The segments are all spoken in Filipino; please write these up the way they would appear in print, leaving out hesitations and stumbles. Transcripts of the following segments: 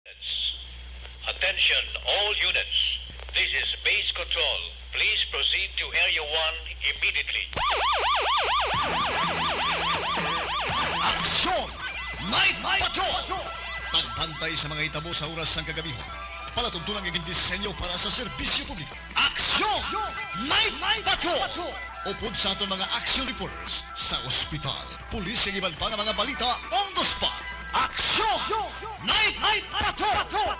Attention, all units. This is base control. Please proceed to Area 1 immediately. Aksyon! Night Patrol! Tagbantay sa mga itabo sa oras ng kagabihan. Palatuntunan ng disenyo para sa serbisyo publiko. Aksyon! Night Patrol! Upod sa aton mga action reporters sa ospital, pulis ang iban pa ng mga balita on the spot. Aksyon! Night Patrol!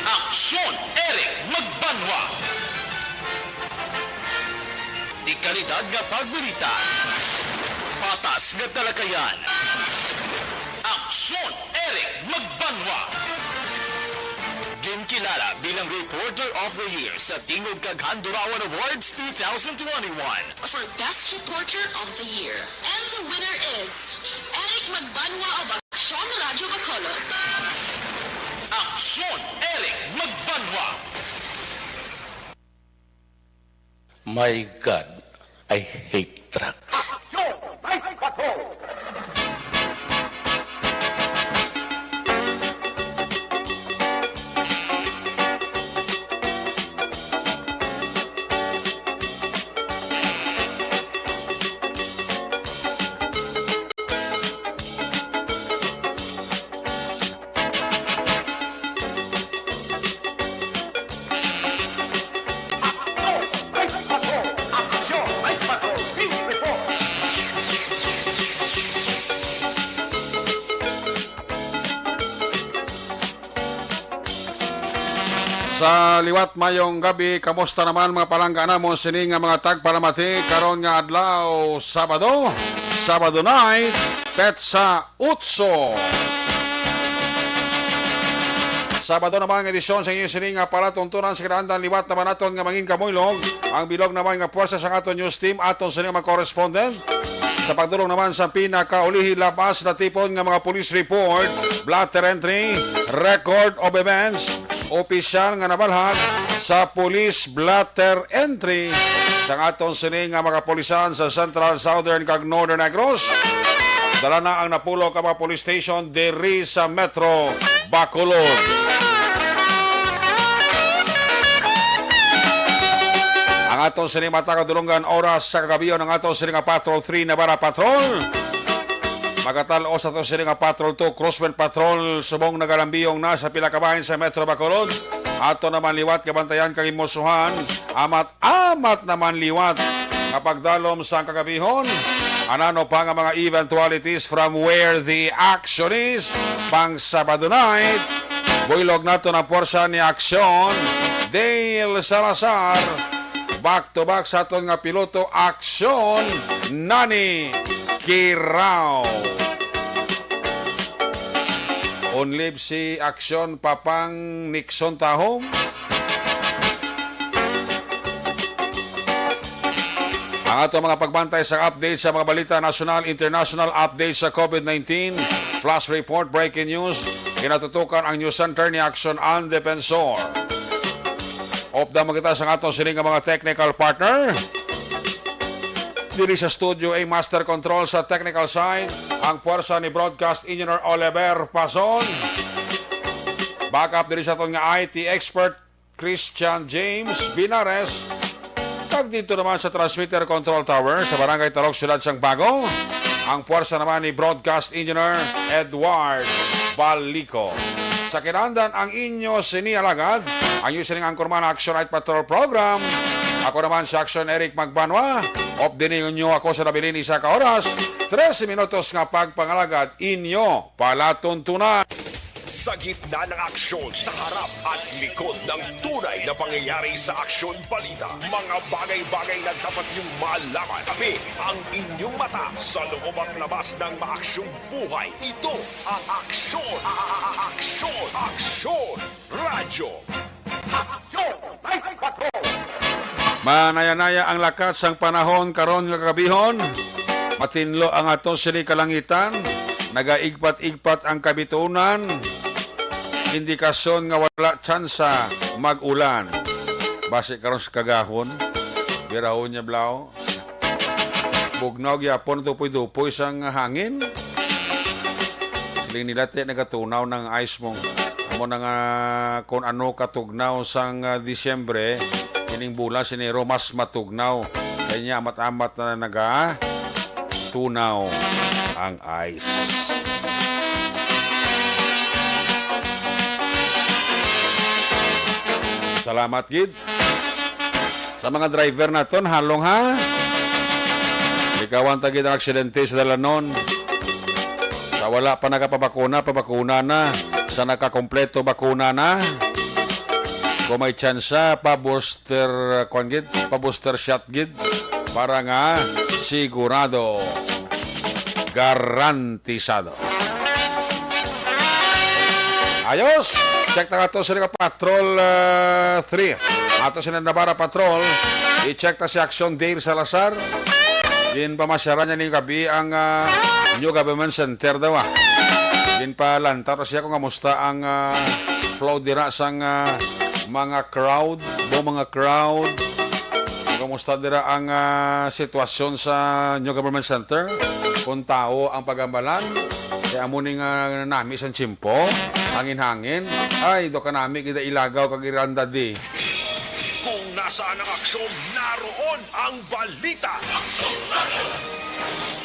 Aksyon Eric Magbanwa. Di kalidad nga pagbalita. Patas nga talakayan. Aksyon Eric Magbanwa. Ginkilala bilang Reporter of the Year sa Tingog Kaghandurawan Awards 2021. For Best Reporter of the Year. And the winner is Eric Magbanwa of Aksyon Radio Bacolod. Aksyon Eric Magbanwa. My God, I hate trucks. Sa liwat mayong gabi, kamusta naman mga palanggana mo sini nga mga tagpalamati karon nga adlaw Sabado night, Petsa Utso. Sabado naman nga edisyon sa inyo sini nga palatuntunan sa kinaandan liwat naman naton nga mangin kamoylog. Ang bilog naman nga puwersa sa aton news team aton sini nga correspondent. Sa pagdulong naman sa pinakaulihi labas na tipon nga mga police report, blatter entry, record of events, opisyal nga nabalhag sa police blatter entry sa aton sini nga mga polisan sa Central, Southern kag Northern Negros. Dala na ang napulo ka mga police station diri sa Metro Bacolod. Ang aton sini matakadulangan oras sa kagabiyon ng aton sini nga Patrol 3 Navarra Patrol. Magatal-o sa to sini nga Patrol 2 Crosswind Patrol subong nagalambiyong na sa pila ka bahin sa Metro Bacolod. Ato naman liwat kabantayan kag imusuhan, amat naman liwat nga pagdalom sa kagabihon. Anano pa nga mga eventualities from where the action is pang Sabado night. Builog nato ng porsa ni Aksyon Dale Salazar. Back to back sa aton nga piloto Aksyon Nani Kirao. Onlib si Aksyon Papang Nixon Tahong. Ang ato mga pagbantay sa update sa mga balita national, international update sa COVID-19, flash report, breaking news, kinatutukan ang news center ni Aksyon An Defensor. Opda magkita sa aton sining mga technical partner. Diri sa studio ay master control sa technical side ang puwersa ni broadcast engineer Oliver Pason. Backup diri sa aton nga IT expert Christian James Binares. Kag dito naman sa transmitter control tower sa Barangay Talok, Siyudad Sangbago, ang puwersa naman ni broadcast engineer Edward Balico. Sa kinandan ang inyo sinialagad, ang inyo sining angkorman Action Night Patrol Program. Ako naman si Aksyon Eric Magbanwa. Opdiningon nyo ako sa nabilin isa ka oras. 13 minutos nga pagpangalagad inyo palatuntunan. Sa gitna ng aksyon, sa harap at likod ng tunay na pangyayari sa Aksyon Balita. Mga bagay-bagay na dapat niyong malaman. Kami ang inyong mata sa loob at labas ng maaksyong buhay. Ito ang Aksyon! Aksyon! Aksyon! Radyo! Aksyon! Manaya-naya ang lakat sang panahon karon nga kagabihon. Matinlo ang ato sini kalangitan. Nagaigpat-igpat ang kabitunan. Indikasyon nga wala tsansa mag-ulan. Base karon sa kagahon. Birahon niya blaw. Bugnaw gyapon tupoy-tupoy sang hangin. Siling nila nagatunaw ng ice mong. Mo nga kung ano katugnaw sang Disyembre, kining bulan sinero mas matugnaw. Kanya amat-amat na tunaw ang ice. Salamat gid sa mga driver naton, halong ha. Ikawan tagid ang aksidente sa dalanon. Sa wala pa nakapabakuna, pabakuna na. Sa nakakompleto, bakuna na. Kung may tsansa, pa-booster shot gid. Para nga sigurado, garantisado. Ayos! Check na ito sa Patrol 3. Ato sa Nabara Patrol. I-check na si Action Dale Salazar. Din pa masyara niya ni gabi ang New Government Center daw. Din pa lantar siya kung kamusta ang flow dira sang mga crowd. Mga crowd. Kamusta dira ang sitwasyon sa New Government Center. Kung tao ang pagambalan. Kaya muning nami sa chimpo. Hangin-hangin. Ay, do ka nami kita ilagaw kag iranda di. Kung nasaan ang aksyon, naroon ang balita.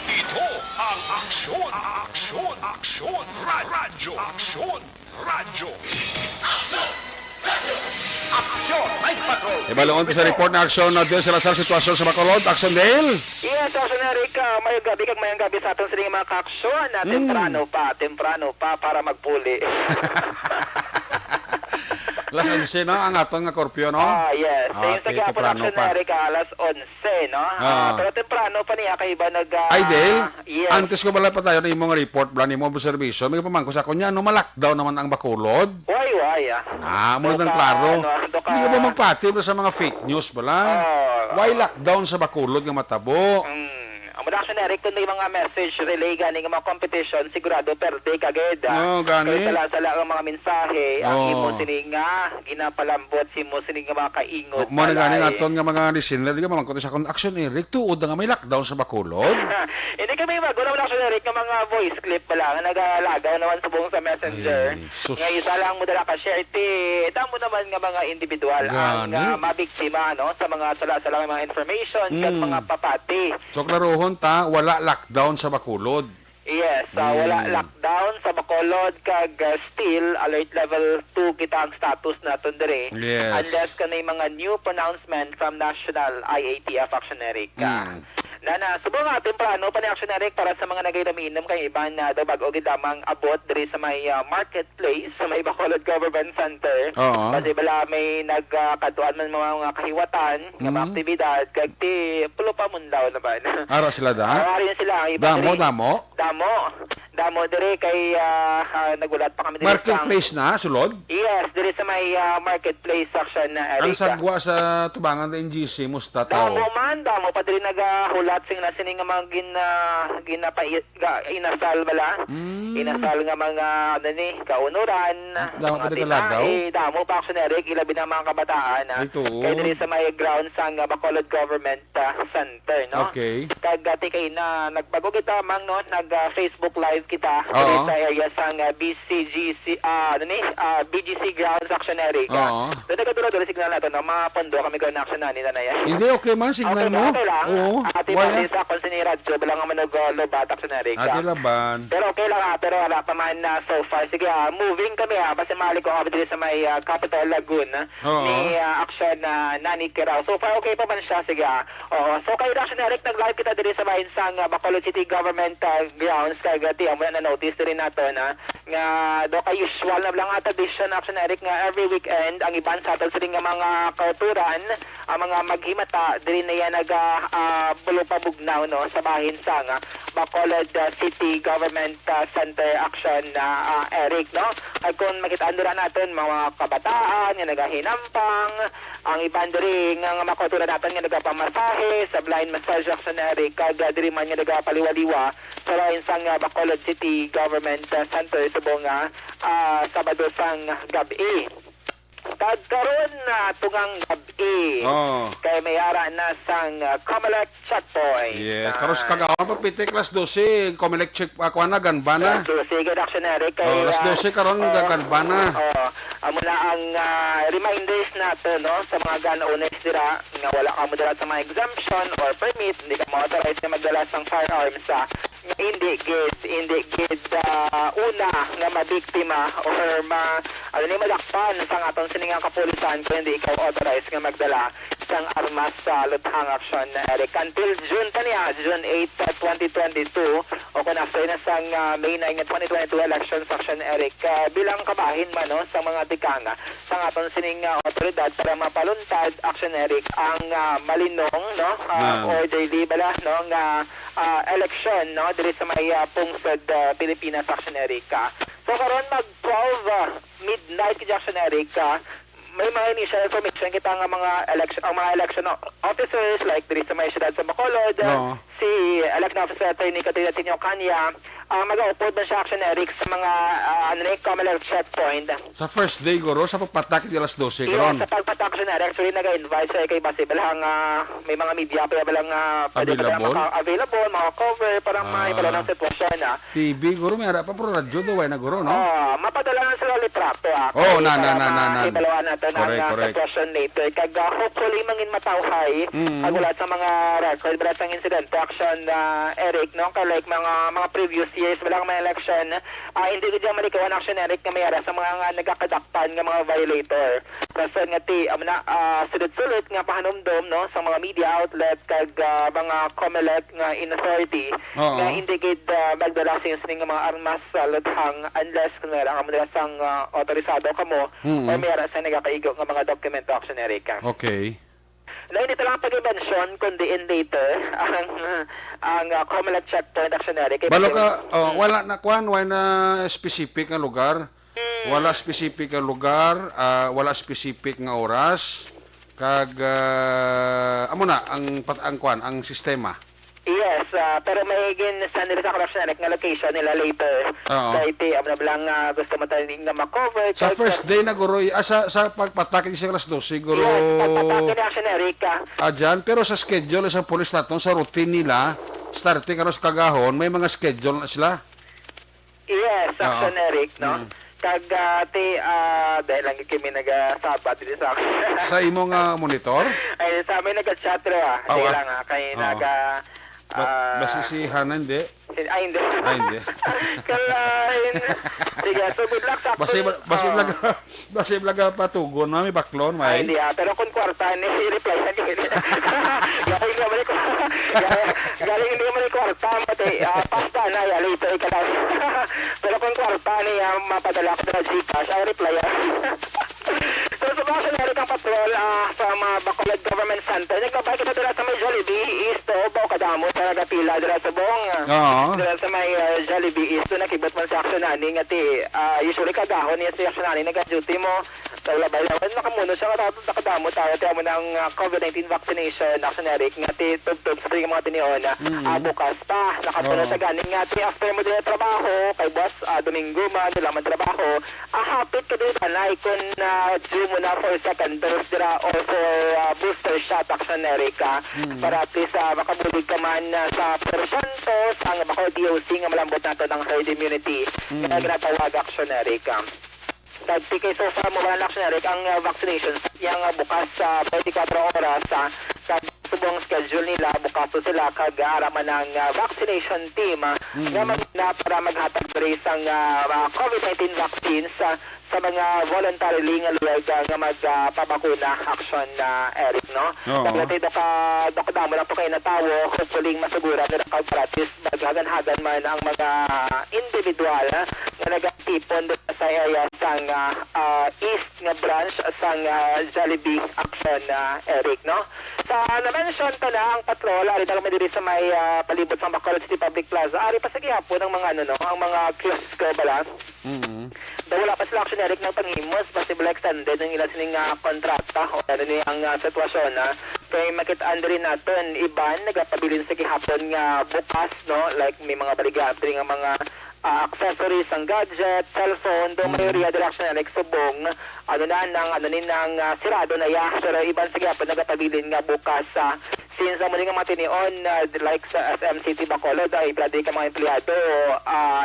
Ito ang Aksyon! Aksyon! Aksyon! Radyo! Aksyon! Radyo! Aksyon! Mike Patrol! Ibaloon sa report na aksyon na Dale Salazar sitwasyon sa Bacolod. Action Dale! Yes, Action Eric, mayong gabi sa ating sining mga kaaksyon na temprano pa para magpuli. Alas 11 no, ang aton nga korpyo no? Yes. Yung sa gapon temprano Action pa. Eric, alas 11, no? Pero temprano pa niya kay iba Ay, Dale, yes. antes ko bala pa tayo na imong report bala ni mo observation. May pamangko sa kunya, no, malakdaw naman ang Bacolod. Why, Muna ng klaro. Hindi ka ba magpati sa mga fake news bala? Why lockdown sa Bacolod nga matabo? Ang Action Eric, kung may mga message relay ganing mga competition, sigurado perde kagad. Gani. Kaya sala ang mga mensahe, ang imo sining nga, ginapalambot si mo sining nga mga kaingot. Mo na gani aton nga mga listener, di ka mamangko sa akong Action Eric, tuod nga may lockdown sa Bacolod. Hindi kami maguna mo Action Eric nga mga voice clip pala, nga nagalagaw naman subong sa messenger. Nga isa lang mo dala ka share, tamo naman nga mga individual ang mabiktima, no, sa mga sala-sala mga information, kag mga papati. So, klarohon ta, wala lockdown sa Bacolod. Yes, wala lockdown sa Bacolod kag still alert level 2 kita ang status naton dire. Yes. Unless kanay mga new pronouncement from National IATF Action Eric. Nana, subo nga temprano pa ni Action Eric para sa mga nagayaminom kay iban na daw bag-o gid lamang abot diri sa may marketplace sa may Bacolod Government Center. Kasi bala may nagkatuan man mga kahiwatan, nga mga aktibidad kag ti pulo pa mundaw naman. Ara sila da? Ari sila iba Damo dire kay nagulat pa kami dire Marketplace na sulod? Yes, dire sa may marketplace section na Eric. Ang sagwa sa tubangan ng NGC musta tao. Damo pa dire nagahulat sing na sining nga mga inasal bala. Inasal nga mga kaunuran. Damo pa dire lagaw. Damo pa Action Eric ilabi na mga kabataan. Kay dire sa may grounds sang Bacolod Government Center, no? Okay. Kag kay na nagbago kita mang no Facebook Live kita sa area sang BGC ground sa action, Eric. Oo. Doon nagkaduro-duro signal nato na mga pondo kami gawin na action na nila na yan. Hindi, okay man, signal mo. Okay lang. Oo. Ati Wala. ba sa kung sini radyo, balang nga manog lobat action, Eric. Ate laban. Pero okay lang pero wala pa man na so far. Sige moving kami basta mali ko kami dito sa may Capital Lagoon Oo. ni action na Nani Kirao. So far okay pa man siya. Sige Oo. So kayo action, Eric, nag-live kita dito sa Bahinsang Bacolod City Government grounds kay gati amo na notice rin nato na nga do kay usual na lang tradition action, Eric, nga every weekend ang iban sa atal sila nga mga kauturan ang mga maghimata diri na yan bulupabugnaw no sa Bahinsang Bacolod City Government Center action na Eric, no? Ay kung makitaan doon natin mga kabataan nga nagahinampang ang iban diri nga makauturan natin nga nagapamasahe sa blind massage action, Eric, kag diri man nga nagapaliwaliwa sa Bahinsang Bacolod City Government Center subong Sabado sang gabi. Kagkaroon na tungang gabi kay mayara na sang Comelec checkpoint. Yes, karos kagawan pa piti class 12, Comelec check ako na ganbana. Sige, Dactionary kay Class 12 karon ganbana. Amo na ang reminders nato no sa mga gun-owners dira nga wala ka mo dira sa mga exemption or permit, hindi ka ma-authorize na magdala sang firearms nga hindi gid una nga mabiktima or madakpan sa aton siningang kapulisan kung hindi ikaw authorized nga magdala sang armas sa luthang action, Eric. Until June pa niya, June 8, 2022 o kung after na sang May 9 2022 elections action, Eric, bilang kabahin man no sa mga tikanga sa aton sining otoridad para mapaluntad action, Eric, ang malinong no orderly bala no nga election no diri sa may pungsod Pilipinas action, Eric. So karon mag 12 midnight action, Eric, may mga initial information kita nga mga election officers like diri sa may siyudad sa Bacolod, si election officer Attorney Katrina Tinio Kanya, mag-upload na siya action, Eric, sa mga Comelec checkpoint. Sa first day guro sa pagpatak di alas 12 Iya, karon. sa pagpatak action, Eric, actually nag-invite siya kay Basi Balang may mga media pa balang pwede available, maka-cover para maibala ng sitwasyon TV guro may ara pa pro radyo do way na guro no. Mapadala na sila litrato na. ibalawan natin ang sitwasyon later kag hopefully mangin matawhay wala sa mga record but ang incident action Eric no kay like mga previous years walang may election hindi ko diyan malikawan action, Eric, nga mayara sa mga nagakadakpan nga mga violator kasi nga sulod-sulod nga pahanumdom no sa mga media outlet kag mga Comelec nga in authority nga hindi gid magdala sa nga mga armas sa luthang unless kung mayara ka mo nila sang autorisado kamo o mayara sa nagakaigo nga mga dokumento action, Eric. Okay. Lain ito lang pag-mention kundi in later ang Comelec checkpoint action, Eric. Balo ka wala na kuan wala na specific nga lugar. Wala specific nga lugar, wala specific nga oras kag amo na ang kuan ang sistema. Yes, pero may sa nila sa corruption, Eric, nga location nila later. Dahil na bilang gusto mo tayo nga makover. Sa first day na guro, sa pagpatak di sa alas 12 guro. Yes, pagpatak ni action, Eric. Dyan, pero sa schedule sa police naton sa routine nila, starting karon sa kagahon, may mga schedule na sila. Yes, action, Eric, no? Kag dahil lang kami nagasabat dito sa akin. Sa imo nga monitor? Ay, sa amin nag-chat ro Hindi lang kay Basi si Hana hindi? Hindi. Hindi. Kalain. Sige, so good luck sa Basi blaga patugon na may baklon may. Hindi pero kung kwarta ni reply sa kanya. Galing hindi mo kwarta pati pasta na ya later ikala. Pero kung kwarta niya mapadala ko sa Gcash ang reply. So subasyon na ang patrol sa mga Bacolod Government Center. Nagbabay kita dira sa may Jollibee East o Bocadamo sa nagapila dira sa buong dira sa may Jollibee East nakibot man sa action ani nga usually kagahon niya sa action ani nag-duty mo labay-labay nakamuno siya nakadamo tayo mo ng COVID-19 vaccination action, Eric, nga tugtog sa mga tinion bukas pa nakapuno sa ganing nga after mo din trabaho kay boss Domingo man nila man trabaho hapit ka din na ikon due mo na for second dose dira or for booster shot action, Eric, para at least makabulig ka man sa porsyento sa Bacolod DOC nga malambot nato ng herd immunity nga ginatawag action, Eric. nagtikay so far mo wala action Eric ang vaccinations yang bukas sa 24 oras sa subong schedule nila bukas to sila kag araman ng vaccination team nga magna para maghatag diri sang COVID-19 vaccines sa mga voluntarily nga luwag nga magpabakuna action Eric, no? Paglatay ka dokdamo lang po kayo natawo, hopefully masugura na practice maghagan-hagan man ang mga individual nga nagatipon sa area sang east nga branch sang Jollibee action Eric, no? Sa na-mention pa na ang patrol, ari talaga diri sa may palibot sa Bacolod City Public Plaza, ari pa sa gihapon ang mga ang mga kiosk bala. Wala pa sila action Eric ng panghimos, possible extended ng ilang sining kontrata o ano ni ang sitwasyon kay makitaan rin natin iban nagapabilin sa gihapon nga bukas, no, like may mga baligya nga mga accessories ang gadget, cellphone, do mayroon direction Eric subong nang sirado na ya pero iban sa gihapon nagapabilin nga bukas since ang muling matinion like sa SM City Bacolod ay brady ka mga empleyado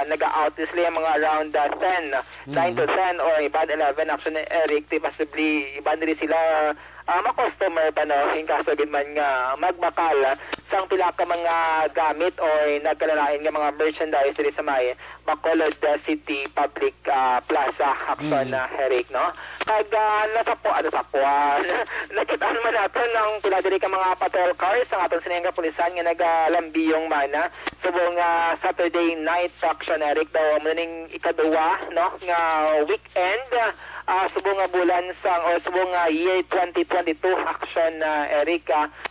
nag-out sila mga around 9 to 10 or iban 11 action Eric possibly iban rin sila ma-customer pa no in kaso man nga magbakal sang pila ka mga gamit o nagkalalain nga mga merchandise diri sa may Bacolod City Public Plaza action Eric, no? Kag nakitaan man natin ang pila diri ka mga patrol cars ang aton sinengga pulisan nga nagalambiyong mana subong Saturday night action Eric daw maning ikaduwa, no, nga weekend subong nga bulan sang o subong year 2022 action Eric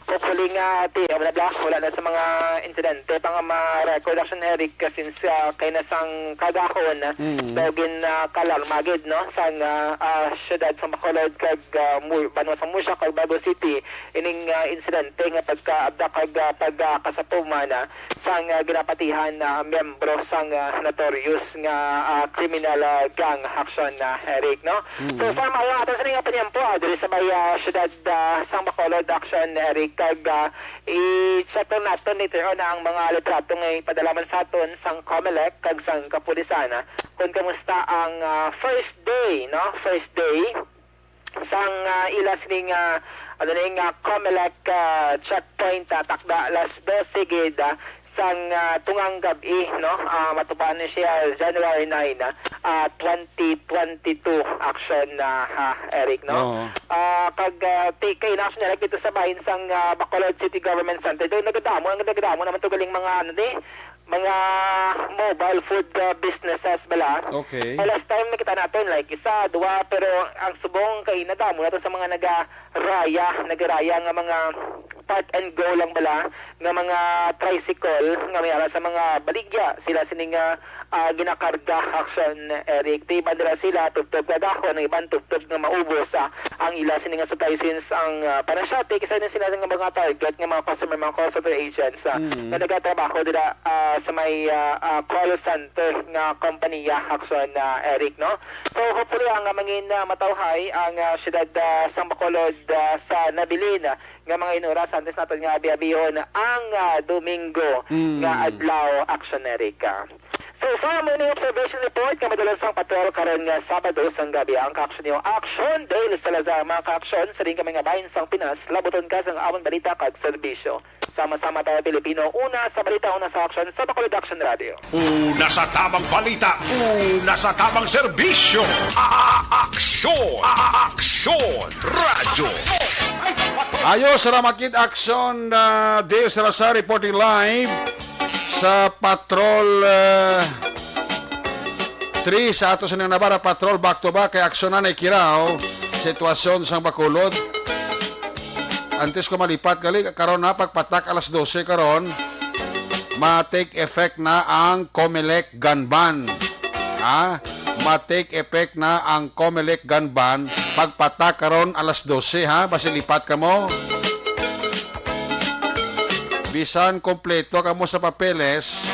hopefully nga wala na sa mga insidente pang ma-record action Eric since kay na sang kagahon dogin kalarmagid, no, sang syudad sa Bacolod kag Banwa sa Musya kag Bago City ining insidente nga pagka-abda kag pagkasapuman sang ginapatihan membro sang notorious nga criminal gang action Eric, no. So far mga ato sa nga panyampo diri sa may syudad sang Bacolod action Eric kag i-check natin later on ang mga litrato nga ipadalaman sa aton sang COMELEC kag sang kapulisan kung kamusta ang first day, no, first day sang ilas ning COMELEC checkpoint takda alas 12 gid sang tungang gabi, no, matubahan siya January 9 2022 action Eric, no. Kag kay national dito sa bahin sang Bacolod City Government Center doon nagadamo naman to galing mga mga mobile food businesses bala. Okay. Last time nakita natin like isa, dua, pero ang subong kay nadamo nato sa mga nagaraya nga mga park and go lang bala nga mga tricycle nga may ara sa mga baligya sila sining ginakarga action Eric di bandera sila tugtog na dahon ng ibang tugtog nga maubos ang ila sining supply since ang panasya isa na sila nga mga target nga mga customer agents nga nagatrabaho dira sa may call center nga kompanya action Eric, no. So hopefully ang mangin matawhay ang syudad sa Bacolod sa nabilin nga mga inuras antes natin nga abiyabihon ang Domingo nga adlaw action Eric. So far mo ni observation report kami dalos sang patrol karon nga Sabado sang gabi ang ka-action niyo action Dale Salazar mga ka-action sa ring kami nga bahin sang Pinas labuton ka sang among balita kag serbisyo. Sama-sama tayo Pilipino, una sa balita, una sa action sa Bacolod Action Radio. Una sa tamang balita, una sa tamang serbisyo. Aksyon! Aksyon! Radyo! Ayos, salamat kid action Dale Salazar reporting live sa Patrol 3 sa ato sa Nabara Patrol back to back kay aksyonan ay Kirao sitwasyon sa Bacolod antes ko malipat gali karon na pagpatak alas 12 karon ma-take effect na ang COMELEC gun ban ma-take effect na ang COMELEC gun ban pagpatak karon alas 12 basi lipat ka mo bisan kompleto ka mo sa papeles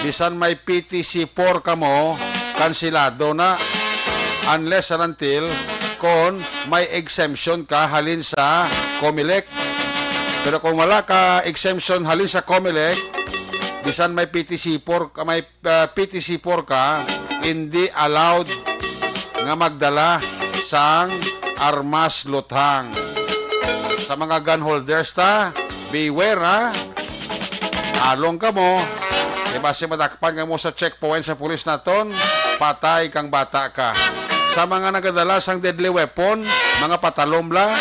bisan may PTC4 ka mo kansilado na unless and until kung may exemption ka halin sa COMELEC. Pero kung wala ka exemption halin sa COMELEC bisan may PTC4 ka hindi allowed nga magdala sang armas luthang. Sa mga gun holders ta, beware ha. Along ka mo, di base matakpan ka mo sa checkpoint sa pulis naton, patay kang bata ka. Sa mga nagadala sang deadly weapon, mga patalomla,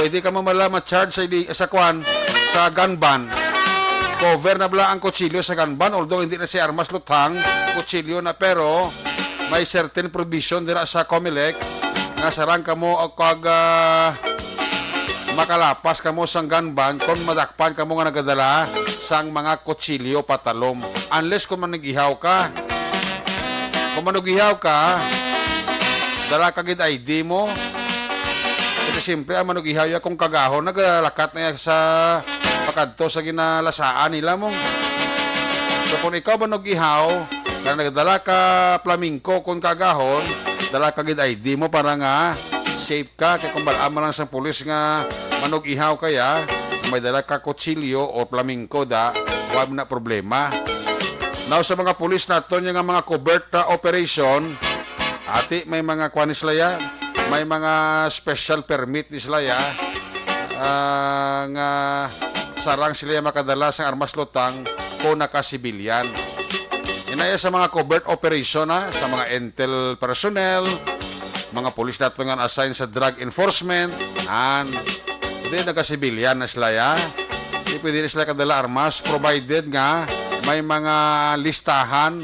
pwede ka mamala ma-charge sa kwan, sa gun ban. Cover na bala ang kutsilyo sa gun ban, although hindi na si armas luthang, kutsilyo na, pero may certain provision dira sa COMELEC nga sarang ka mo o kag makalapas ka mo sang gun ban kung madakpan ka mo nga nagadala sang mga kutsilyo patalom. Unless kung manigihaw ka. Kung manigihaw ka, dala kagid ID mo. Ito simple, ang manigihaw ya kung kagahon, nagalakat na sa pakadto sa ginalasaan nila mo. So kung ikaw manigihaw, na nagadala ka flamingo kung kagahon, dala kagid ID mo para nga safe ka. Kaya kung balama lang sa pulis nga manog-ihaw kaya, may dala ka kutsilyo o flamingo da, wala na problema. Now sa mga pulis naton yung mga covert operation, ati may mga kwanis laya, may mga special permit islaya, nga sarang sila makadala sa armas lutang kung nakasibilyan. Inaya sa mga covert operation sa mga intel personnel, mga pulis nato nga assign sa drug enforcement, hindi nagasibilyan na sila ya. Hindi pwede na sila kadala armas, provided nga may mga listahan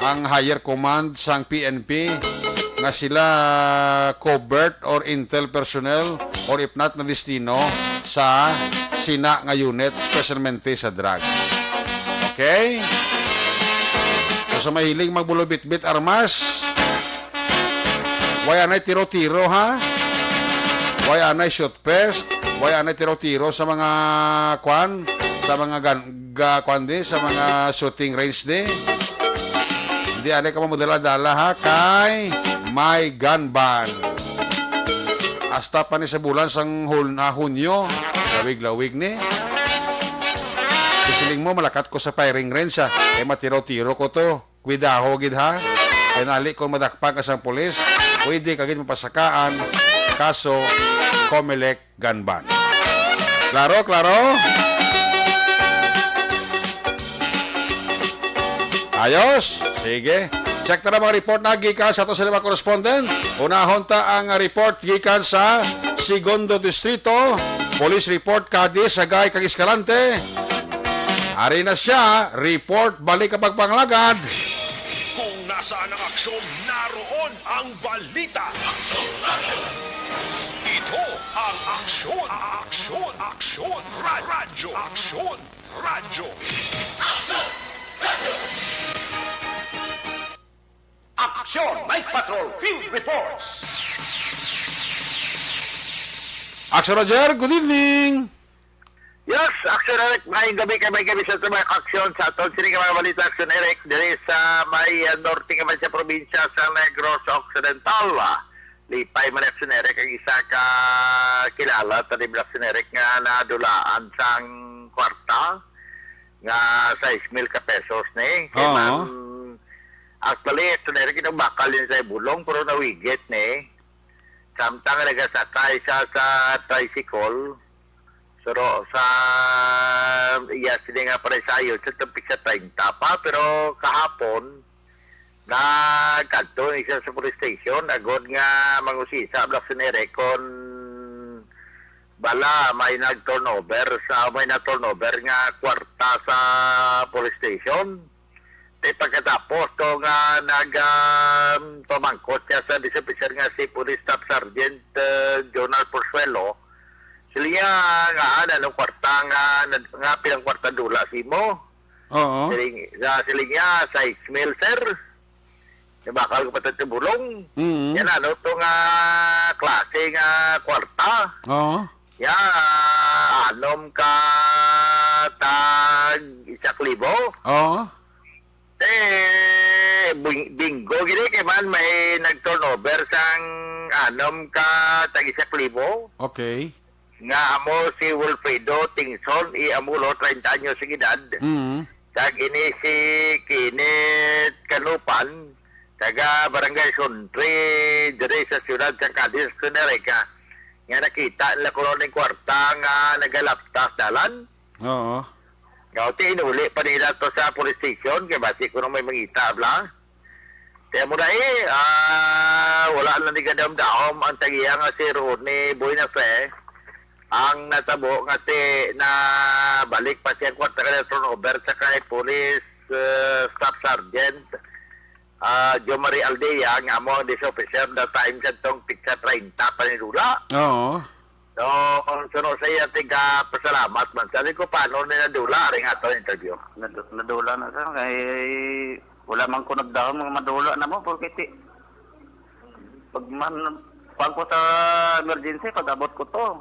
ang higher command sang PNP nga sila covert or intel personnel or if not na destino sa sina nga unit, specialmente sa drug. Okay? So sa mahiling magbulobit-bit armas, why anay tiro-tiro ha? Why anay shoot fest? Why anay tiro-tiro sa mga kwan? Sa mga sa mga shooting range di? Hindi anay ka mamudala-dala ha? Kay may gun ban. Hasta pa ni sa bulan sang Hunyo, lawig-lawig ni. Kisiling mo, malakat ko sa firing range ha. Eh matiro-tiro ko to. Kuidaho gid ha. Ay nali kung madakpan ka sa pulis, pwede kagid mapasakaan. Kaso, COMELEC gun ban. Klaro, klaro? Ayos? Sige. Check na mga report na gikan sa ato sa lima correspondent. Unahon ta ang report gikan sa Segundo Distrito. Police report Cadiz, Sagay, kag Escalante. Ari na siya, report balik kapag panglagad. Kung nasaan ang aksyon, naroon ang balita. Ito ang aksyon, aksyon, aksyon, radyo, aksyon, radyo. Action! Night Patrol Field Reports! Action Roger, good evening. Yes, Action Eric, may gabi sa mga aksyon sa atong sini mga balita Action Eric diri sa may norte ka sa probinsya sa Negros Occidental. Lipay man Action Eric ang isa ka kilala tani Action Eric nga nadulaan sang kwarta nga 6,000 ka pesos ni. Kaya man, actually Action Eric itong bakal yun sa bulong pero nawigit ni. Samtang nagasakay siya sa tricycle. Pero sa sila nga pala sayo sa tampik sa 30 pa, pero kahapon nagkanto siya sa police station agod nga mangusisa Action Eric kon bala may nag-turnover nga kwarta sa police station. Pagkatapos to nga pamangkot siya sa disofficer nga si Police Staff Sergeant Jonal Porsuelo. Sila nga anong kwarta nga pilang kwarta dula si mo. Oo. Sila nga 6,000 sir. Bakal ko patatibulong. Yan to nga klase nga kwarta. Oo. Anom ka tag 1,000. Oo. Bingo gini kay man may nag-turnover sang anom ka tag 1,000. Okay. Nga amo si Wilfredo Tingson amulo 30 anyos sa edad. Tag ini si Kenneth Kanupan taga Barangay Country, diri sa siyudad sa Cadiz, Amerika. Nga nakita nila ko ng kwarta nga nagalaptas dalan. Oo. Nga inuli pa nila to sa police station, kaya basi ko nung may mangita bla. Kaya mo wala lang ni kadam-daom ang tagiya nga si Rodney Buenafe. Ang natabo nga na balik pa siya kwarta ka na turnover sa kay police staff sergeant Jo Marie Aldea nga mo ang officer the time sa tong pizza 30 paninula. Oo. So, sunod sa iya tiga pasalamat man. Sabi ko paano nila dula ring ato interview. Nadula na sa kay wala man ko nagdahon mga madula na mo porque pag ko sa emergency pag abot ko to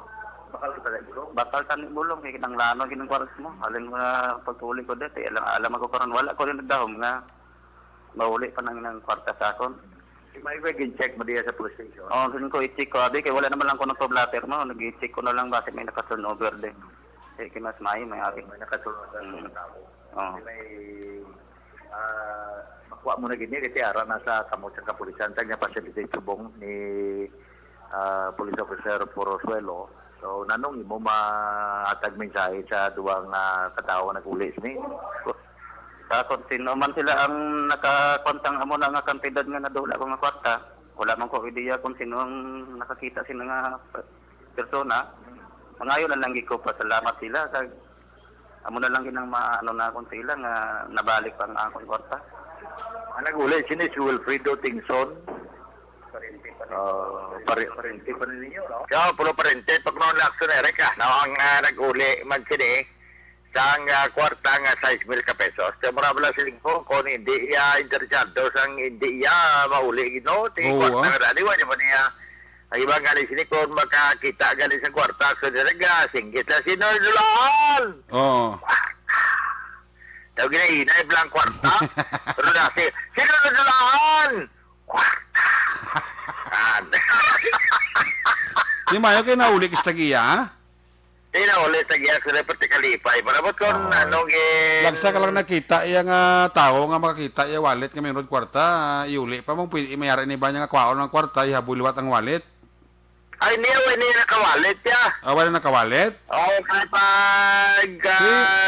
bakal tanig bulong kay kinang lano kinang kwaras mo alin mo na pagtuli ko dito alam ako karon wala ko rin nagdahom nga mauli pa nang kwarta sa akon. May check mo diya sa police station. Sin ko i-check ko abi kay wala naman lang ko ng blatter mo nag-i-check ko na lang base may naka-turnover din. Kay kinas may ari May nakaturnover na tao. Oo. May makuha mo na gini kasi ara na sa kamot sa kapulisan tag nga facility subong ni police officer Porosuelo. So nanong imo maatag mensahe sa duwang katawo na pulis ni. Sa kung sino man sila ang nakakontang amo na nga kantidad nga nadula ko nga kwarta, wala man ko ideya kung sino ang nakakita sila nga persona. Mangayon na lang ko pasalamat sila kag amo na lang ginang maano na akong sila nga nabalik pa ang akong kwarta. Ang nag-uli si Wilfredo Tingson. Parente pa ninyo, no? Kaya puro parente pag noon lakson Erika na ang nag-uli man sini sang kwarta nga 6,000 ka pesos. Kaya marabala siling po kung hindi interesado sang hindi mauli gino. Tingin kwarta nga rani, wala naman niya. Ang ibang galing sini kung makakita galing sa kwarta sa diraga, singgit na sinudulaan. Oo. Daw ginahinay blang kwarta. Pero na sinudulaan. Di mayo kay nauli kis tagiya, ha? Di na ulit sa giyak sa report kalipay. Parabot ko anong Lagsa ka lang nakita iya nga tao nga makakita iya wallet nga mayroon kwarta, iuli pa mong pwede mayari ni ba niya nga kwaon ng kwarta, ihabuliwat ang wallet. Ay, niya nakawalit ya. Wala nakawalet? Oo, kapag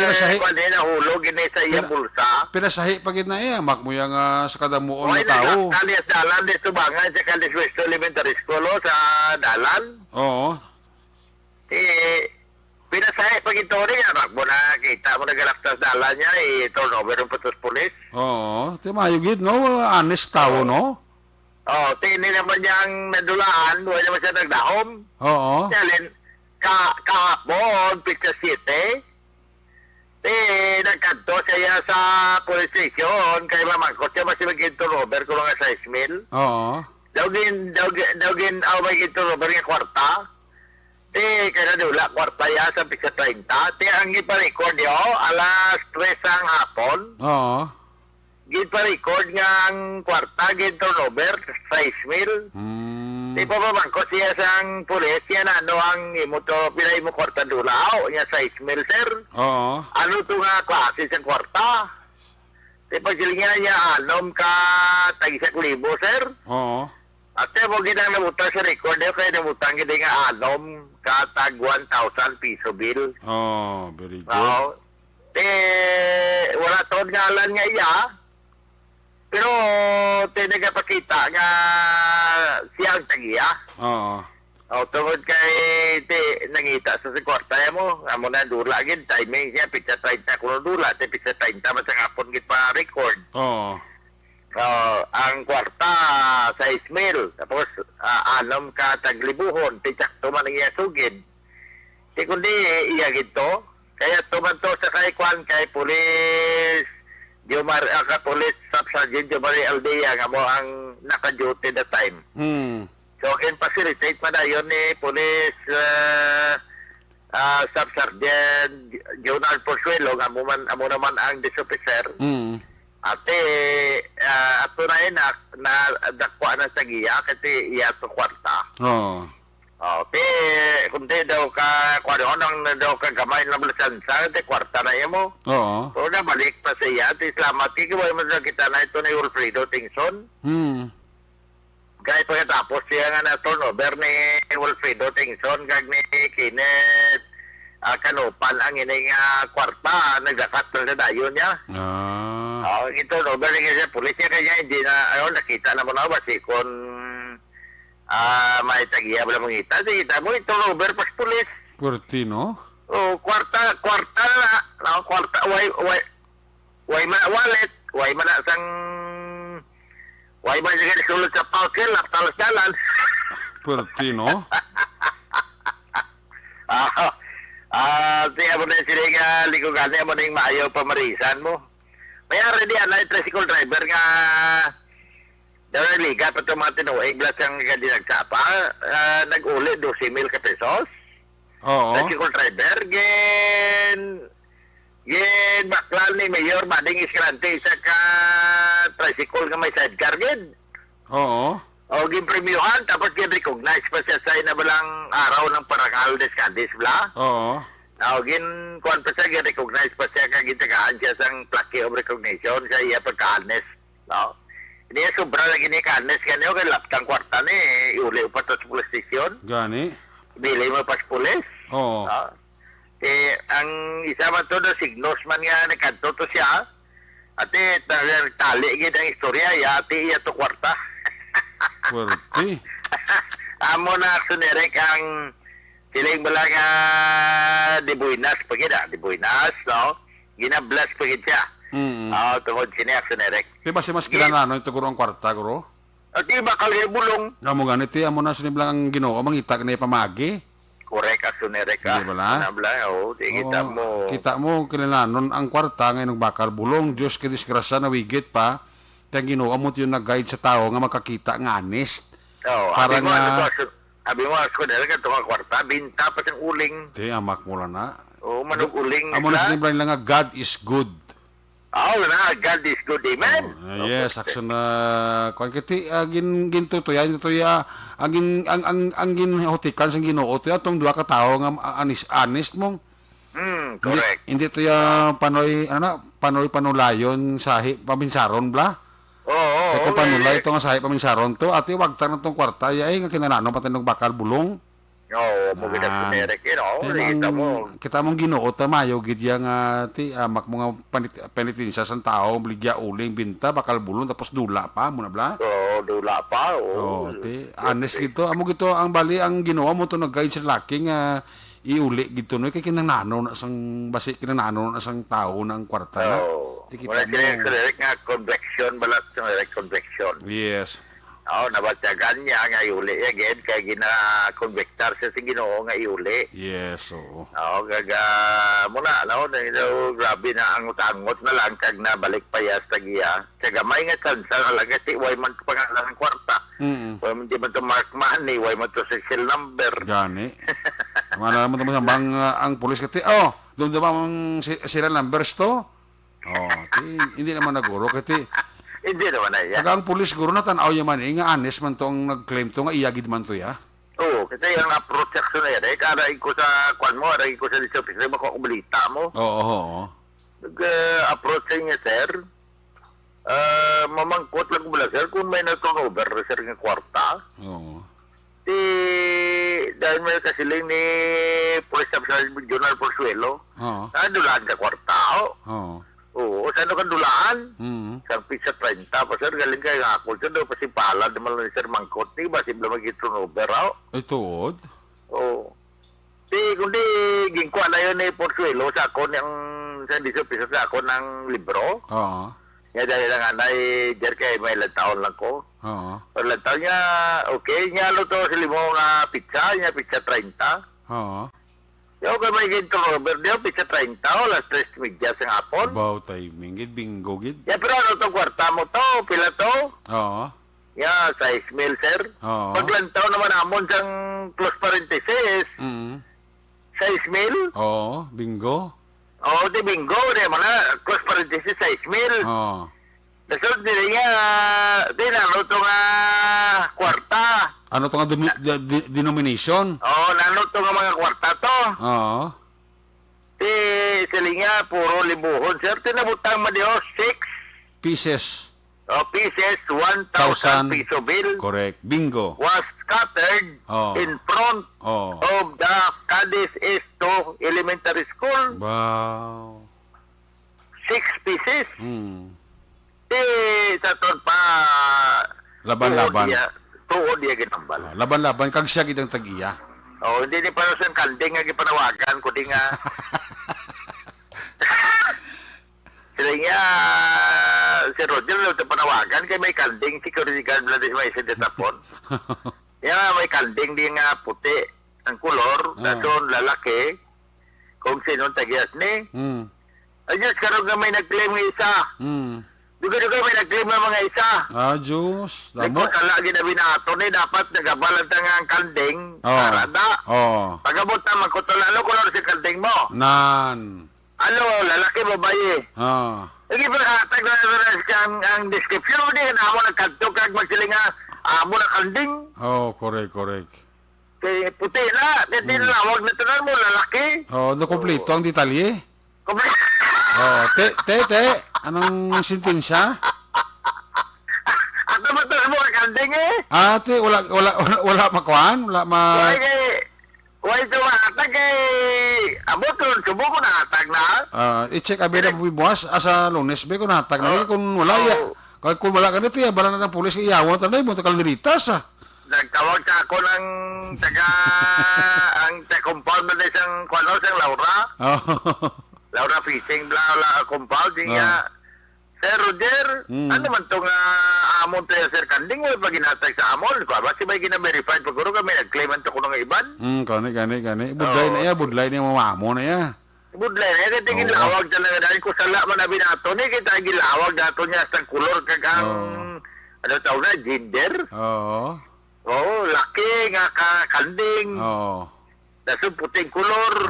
pinasahi. kung na hulog, gini sa iya bulsa. Pinasahi pagid na iya, mak mo yang sa kadamuon Okay, nga tao. nagkalias dalan dito bangan sa Cadiz West Elementary School sa dalan. Oo. Pinasahi pag ito rin, mak mo na kita mo nagalaktas dalan niya, turnover ng patos pulis. Oo. Di mayo gid no, honest tao no. Oh, tini naman niyang nadulaan, wala naman siya nagdahom. Oo. Dalin, kahapon, Pizza City, nagkanto siya sa police station, kay mamangkot siya, kasi mag-into Robert, kung nga 6,000. Oo. Dawgin, mag-into Robert nga kwarta. Kaya nadula, kwarta ya sa Pizza 30. Ang ipa-record yo, alas 3 ang hapon. Oo. Gipa-record nga ang kwarta, turnover, 6,000. Di pa babangkot siya sang pulis, yan ano ang imo to, pinay mo kwarta dulaw, niya 6,000, sir. Oo. Ano to nga klase sa kwarta? Di pa sila niya, anom ka, tag-1,000, sir. Oo. At mo ginang nabutan sa record, kaya nabutan gina nga anom ka, tag 1,000 piso bill. Oh, very good. Oo. Wala to ngalan nga iya. Pero tinagapakita nga siyang tagiya. Oo. O tungod kay nangita sa kwarta mo, amo na dula gid timing siya pizza 30 kuno dula, te pizza 30 man sa hapon gid pa record. Oo. Ang kwarta 6,000 tapos anom ka taglibuhon, te sakto man iya sugid. Di kundi iya gito, kaya tumanto sa kay kwan kay pulis Police Staff Sergeant Jo Marie Aldea nga mo ang naka-duty that time. So, in facilitate pa na yun ni Police Staff Sergeant Jonal Porsuelo nga amo naman ang disofficer. Ate, ato na yun na dakwa na sa giya kasi iya sa kwarta. Oo. Ti, kundi daw ka, kung ano daw ka gamay na malasansa, ti kwarta na iya mo. Oo. So, nabalik pa sa iya, ti salamat, ti kiway mo na kita na ito ni Wilfredo Tingson. Kahit pagkatapos siya nga na turnover ni Wilfredo Tingson, kag ni Kenneth Kanupan ang ining kwarta, nagdakat na dayon niya. Ito, turnover niya siya, pulis niya kanya, hindi na, nakita na mo na ba, si kung may tagiya ba lang kita, kita mo, ito turnover pas pulis. Puerti, no? Kwarta na, kwarta, way man wallet, way man sang, way man siya sulod sa pautil, talas jalan. Puerti, no? Tiya mo na sila nga likugan mo na yung maayaw pamarisan mo. Mayari diyan na yung tricycle driver nga daw na liga pa ito mga tinuig lang siyang nagsapa, nag-uli 12,000 ka pesos. Oo. Tricycle driver, gen baklan ni Mayor Bading Iskrante sa ka tricycle nga may sidecar gen. Oo. O gimpremyuhan, tapos gin-recognize pa siya sa inabalang araw ng Parangal des Candis, bla? Oo. O kuhan pa siya, gin-recognize pa siya, kagitagaan siya sang plaque of recognition sa iya pagka-anes, no? Hindi sobra na gini-ka-anes kanyo, kay laptang kwarta ni, iuli pa to sa police station, Gani? bili mo pa sa police, Oo. no? Ang isa man to, no, signos man nga, nagkanto to siya, ate, tali gid ang istorya, ate iya to kwarta. Puerti. Amo na sunerek ang siling bala nga di buinas pagida, di buinas, no? Ginablas pagid siya. Tungod siniyak sunerek. Di ba si mas kilala no ito guro ang kwarta guro? At di bakal yung bulong. Amo ganito amo na siniblang ang Ginoo mangita na pamagi. Korek ang sunerek ka. Di bala? Di kita mo. Kita mo kilalanon ang kwarta ngayon bakal bulong. Diyos ka disgrasya na wigit pa. Kaya Ginoo mo yung nag-guide sa tao nga makakita ng honest. Para Para nga... nga... Abi mo, sunerek ka itong kwarta, binta pa siyang uling. Di, amak mo lang na. Manong uling. Amo na siniblang lang nga God is good. Na, God is good, amen. Yes, action na kuan kiti gintutoyan ito ya ang ginhotikan sa Ginoo to atong duha ka tawo nga honest mo. Correct. Hindi to ya panoy panulayon sa paminsaron bla. Kung panulay ito nga sa paminsaron to ati wag ta natong kwarta ya nga kinanano patinog bakal bulong. Mo gid sunerek kita mo. Kita mong Ginoo ta mayo gid ya nga ti amak mo nga penitensya sa tao bligya uling binta bakal bulong tapos dula pa mo na bla. Dula pa. Ti honest gito amo gito ang bali ang Ginoo mo to nag-guide sa laki nga iuli gito no kay kinanano na sang basi kinanano na sang tao ng kwarta na. Ti kita mo. Sunerek nga convection balat sunerek convection. Yes. Nabatyagan niya nga iuli again kay gina-convictar siya sa Ginoo nga iuli. Yes, oo. Gaga muna grabe na ang utangot na lang kag nabalik pa ya sa giya. Sa gamay nga tsansa alaga ti way man pangalan ng kwarta. Way man di man to mark money, way man to social number. Gani. Mana mo tamo bang ang pulis kati doon ba ang serial numbers to? Hindi naman naguro kati hindi naman na yan. Ang pulis guro na tanaw yaman nga honest man to ang nag-claim to nga iyagid man to ya. Kasi yung approach action na yan, aray ko sa kwan mo, aray ko sa officer mo, kukubalita mo. Oo. Nag-approach sa inyo, sir. Mamangkot lang mo lang, sir, kung may na-turnover, sir, ng kwarta. Oo. Dahil may kasiling ni Police Staff Sergeant General Porsuelo, dulaan ka kwarta, saan ka dulaan? Sang pizza 30, pa sir, galing kayo nga ako, sir, daw pasipala, naman lang ni Sir Mangkot, ba, simple mag-turnover, Ito, kundi, gingkuha na yun ni Porsuelo sa ako sa diso sa ako ng libro. Nga dahil lang anay, dyan kay may ilang taon lang ko. Pero ilang taon niya, okay, niya to sila mo nga pizza, niya pizza 30. Yo kay may gid turnover dio pizza 30 alas 3:30 sa hapon. Bao timing gid bingo gid. Ya pero ano to kwarta mo to, pila to? Ya 6 mil sir. Paglantaw naman amon sang close parenthesis. 6 mil? Bingo. Di bingo di mana close parenthesis 6 mil. Nasod nila nga, di na to nga kwarta. Ano to nga denomination? Oo, nano to nga mga kwarta to. Oo. Sila nga, puro libuhon. Sir, tinabutang madiyo, 6 Pieces. pieces, 1,000 piso bill Correct. Bingo. was scattered Oh. in front Oh. of the Cadiz Esto Elementary School. Wow. 6 pieces. Sa ton pa Laban-laban. tuod niya ginambal. Laban-laban kag siya gidang tag-iya. Oh, hindi ni para sa kanding nga gipanawagan ko di nga. Sila nga si Roger na ito panawagan kay may kanding security guard na may isa tapon. May kanding di nga puti ang kulor, dason lalaki kung sino tagias ni. Ayos karon nga may nag-claim ng isa. Duga-duga may nag-claim ng mga isa. Diyos. Damo kala ginabi na ato ni dapat nagabalan ta nga ang kanding. Arada. Pagabot na magkutol ano kulor si kanding mo. Nan. Ano, lalaki babae. Lagi pa hatag na ang description mo di na mo nagkadto kag magsilinga amo na kanding. Correct. Kay puti na, hindi na lawag na tanan mo lalaki. Nakumpleto ang detalye. Kompleto. Te, anong sentensya? Ato ba tanan mo ang kanding eh? Te, wala makuan, wala ma... Why ito mahatag kay amo to, subo ko na hatag na. I-check abi na buwas asa Lunes be ko natag na kung wala ya. Kung wala ka dito ya bala na ng pulis iyawan tanay mo takal diritas Nagtawag ka ako ng ang compound na isang sang Laura. Laura Fishing bla compound niya. Sir Roger, ano man to nga amon tayo Sir Kanding mo pag ginatag sa amon ko ba si may gina-verified paguro kami nag-claim to ko ng iban. Gani. Budlay na mo amo na ya. Budlay na kaya gilawag talaga dahil ko sala man na binato ni kita gilawag dato niya sa kulor kagang ano tawag na gender. Laki nga kanding. Daso puting kulor.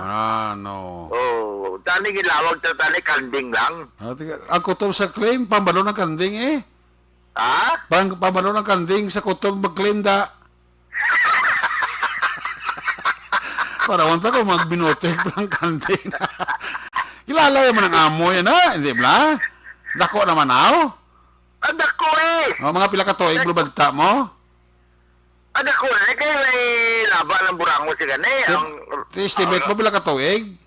Tani gilawag ta tani kanding lang. Ang kutob sa claim pambalo ng kanding eh. Pambalo ng kanding sa kutob mag-claim da. Para wanta ko magbinotek ng kanding. Kilala naman ang amo yan hindi ba? Dako naman Dako eh. Mga pila ka tuig blubagta mo? Dako eh kay may laban ng burango si gani. Estimate mo pila ka tuig?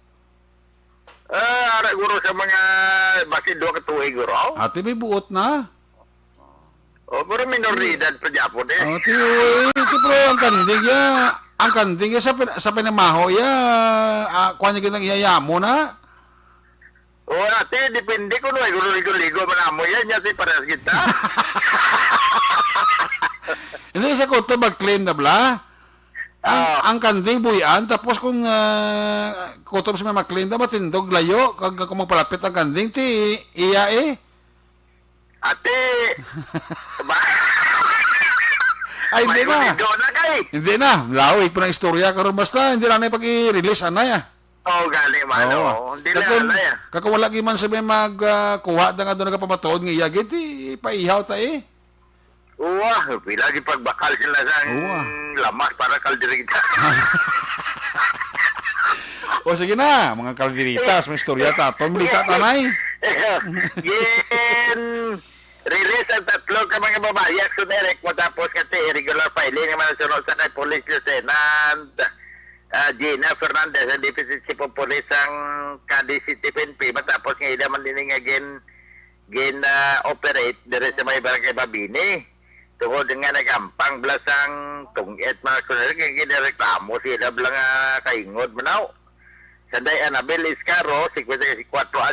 Guro sa mga basi 2 ka tuig guro. Ate may buot na. Pero minoridad pa Japon eh. Pero ang kanding ya sa pinamaho ya, kuha niya kitang iyayamo na. Ate, depende kung may ligo man mo yan, yati paras kita. Hindi sa kuto mag-claim na bla. Ang kanding buyan, tapos kung kuto sa may mag-claim na matindog layo, kung magpalapit ang kanding, iya eh. Ate, Ay, hindi na. Hindi na. Lawig pa ng istorya karon basta hindi na pag i-release ya. Gali man. Hindi na ya. Kako wala gi man sabi magkuha da nga doon nagapamatuod nga iya giti paihaw ta eh. Pila gi pagbakal sila sang lamas para kaldirita. Sige na, mga kaldiritas, may istorya ta. Tonlita tanay. Release ang 3 ka mga babae action Eric matapos kasi irregular filing naman sunod sa kay Police Lieutenant Gina Fernandez ang Deputy Chief of Police ang Cadiz City PNP matapos nga ila man din gin operate dire sa may barangay Babini tungod nga nagampang blasang tungit mga kunwari nga ginireklamo sila blang kaingod manaw Sanday Anabel Iscaro 54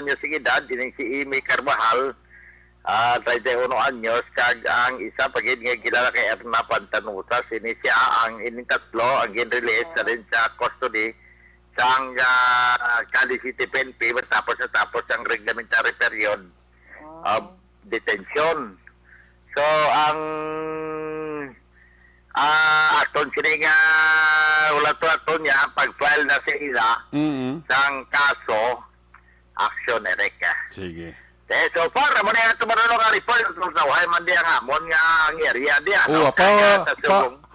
anyos si edad dining si Amy Carvajal 31 anyos kag ang isa pagid nga kilala kay Erna Pantanusa sini siya ang ining tatlo ang gin-release sa rin sa custody sa Cadiz City PNP matapos ang reglementary period of detention. So ang aton sini nga wala to aton niya pag-file na sa ila sang kaso action Erika. Sige. So far, naman na ito marunong nga report sa uhay man di ang amon nga ang area diya.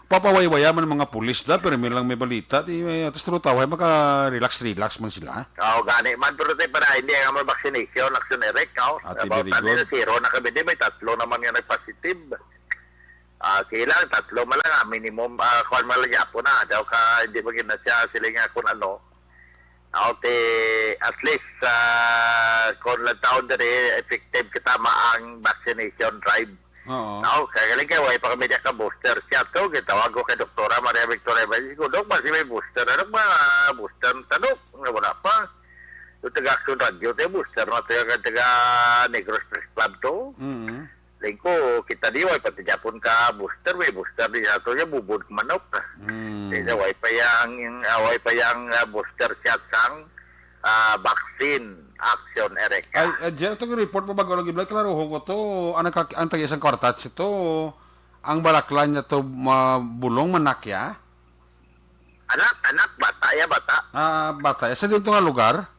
Papawaywaya man ang mga pulis da, pero may lang may balita. Tapos trutaway, maka-relax man sila. Gani man, pero tayo para hindi nga may vaccination, action Eric, Ate, about very good. zero na kami, may 3 naman nga nag-positive. Kailang 3 man lang, minimum, kung malagya po na, daw ka, hindi maging na siya, sila nga kung ano, at least, kung lang taon na rin, effective katama ang vaccination drive. Oo. Kagaling kayo, ay pa kami niya ka-booster siya to, gitawag ko kay Doktora Maria Victoria Evans, ko, Dok, basi may booster, ano ba, booster, tanok, wala pa. Yung taga-action radio, tayo booster, no, taga Negros Press Club to. Lingko, kita di, ay pati Japon ka booster, may booster di ato niya, bubod manok. Way pa yang booster shot sang vaccine action Eric. Ay, dyan itong report mo bago lang iblay, klaro ko to, ang tag isang kwartats ito, ang balaklan niya to bulong manakya? Anak, bata. Bata, sa dito nga lugar?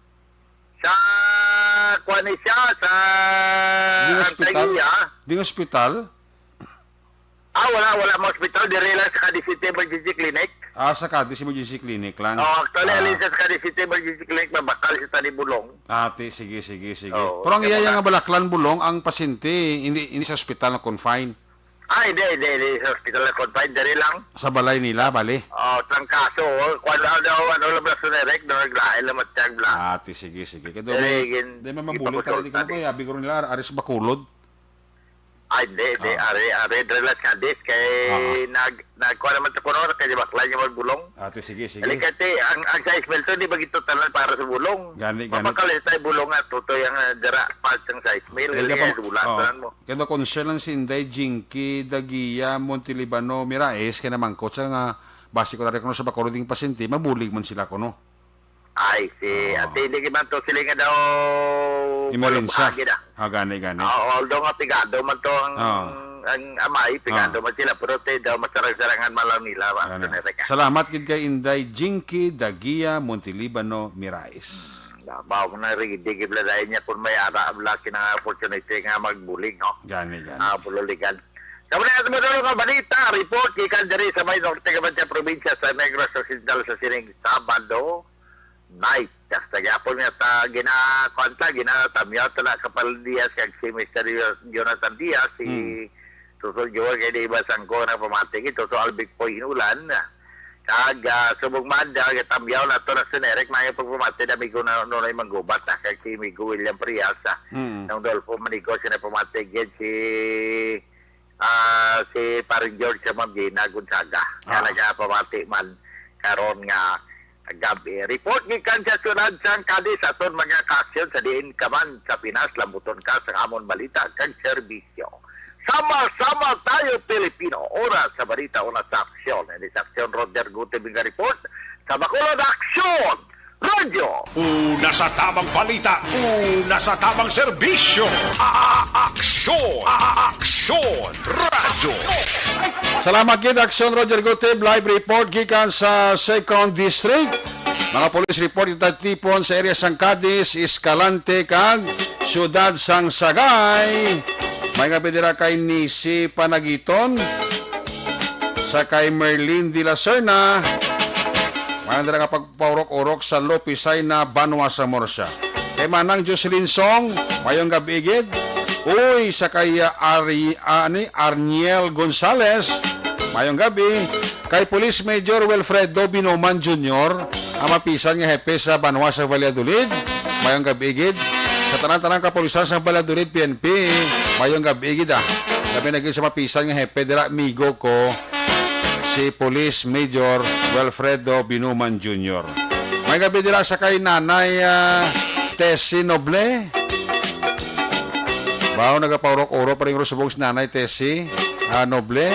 Sa, kuha ni siya, sa Antaguia. Di hospital? Wala mo hospital, dire lang sa Cadiz City Emergency Clinic. Sa Cadiz Emergency Clinic lang. Actually, alin sa Cadiz City Emergency Clinic, mabakal sa Tani Bulong. Sige. Oo, Pero ang iya nga balaklan bulong, ang pasyente, hindi sa hospital na confine. Hindi sa hospital na confined, dire lang. Sa balay nila, bali. Trangkaso, kung ano lang ba sunerek, naglain lang matiyag lang. Sige. Kaya di mamabuli ka rin, di ko kaya, bigro nila, aris bakulod. Hindi, dire lang sa Cadiz, kay nagkuha naman sa kunor, kaya bakla niya magbulong. Sige. Alikati, ang size mail to, di ba ito talan para sa bulong? Gani. Mapakalit tayo bulong at tutoy ang dara part ng size mail, kaya dulatan mo. Kaya concern lang si Inday, Jinky, Dagia, Montelibano, Miraes, kaya naman ko sa nga, basi ko na rin sa bakulod ng pasyente, mabulig man sila ko, no? Ate, hindi man to sila nga daw Imerensya. bahagi na. Gani. Although nga pigado man to ang amay, pigado man sila, pero tayo daw masarang-sarangan man lang nila. Salamat kid kay Inday, Jinky, Dagia, Montelibano, Miraes. Bawa ko na rin, hindi kibladay niya kung may laki na opportunity nga magbulig, no? Gani. Pululigan. Kamunin natin mo nga balita, report ikan dari sa may Norte Cabancha probinsya sa Negros Occidental sa sining Sabado night. Sa gapon nga ginatamyaw tala kapal Diaz kag si Mr. Jonathan Diaz, si Tuto Joel kay di iba sangko na pamatik, Tuto Albic po hinulan. Kag subong manda, gitamyaw na to na sinerek, mga pagpamati na migo na nunay manggubat, kag si Migo William Prias, ng Dolfo Manigo, sina pamatik si Paring George sa Mamgina Gonzaga. Kaya pamati man karon nga gabi. Report gikan sa sunod sang Cadiz aton mga ka-aksyon sa diin kaman sa Pinas, lambuton ka sa amon balita kag serbisyo. Sama-sama tayo Pilipino. Oras sa balita, una sa aksyon. Ini sa aksyon Roger Gutebing report sa Bacolod Aksyon Radio. Una sa tamang balita, una sa tamang serbisyo. Aksyon Radio. Salamat kid Aksyon Roger Guteb, live report gikan sa 2nd District. Mga police report itatipon sa area sang Cadiz, Escalante kag Syudad sang Sagay. May nga pidira kay Nisi Panagiton sa kay Merlin de la Serna. May nga pagpaurok-urok sa Lopisay na Banwa sa Morsia. Kay Manang Jocelyn Song, mayong gabigid. Uy, sa kay Arniel Gonzales, mayong gabi. Kay Police Major Wilfredo Binoman Jr., ang mapisan nga hepe sa Banwa sa Valladolid, mayong gabigid. Sa tanang-tanang kapulisan sa Valladolid, PNP, mayong gabigid Gabi naging sa mapisan nga hepe, dira migo ko, si Police Major Wilfredo Binoman Jr. May gabi dira sa kay Nanay Tessie Noble. Bao nagapaurok-uro pa rin rusubong si Nanay Tessie Noble.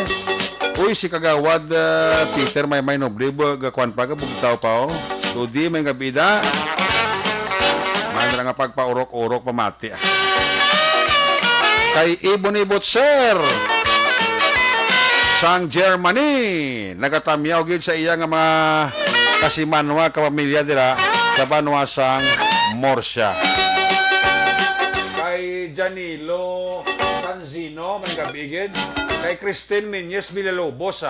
Uy, si Kagawad Peter may Noble, gagakwan pa, gabugtaw pa Dudi, may gabida. May nga pagpaurok-urok pamati. Kay Ibon Ibotser sang Germany, nagatamyaw gid sa iya nga mga kasimanwa kapamilya dira sa Banwa sang Morsia. Kay Janilo Sanzilo Aquino, may gabigid. Kay Christine Menyes Villalobos,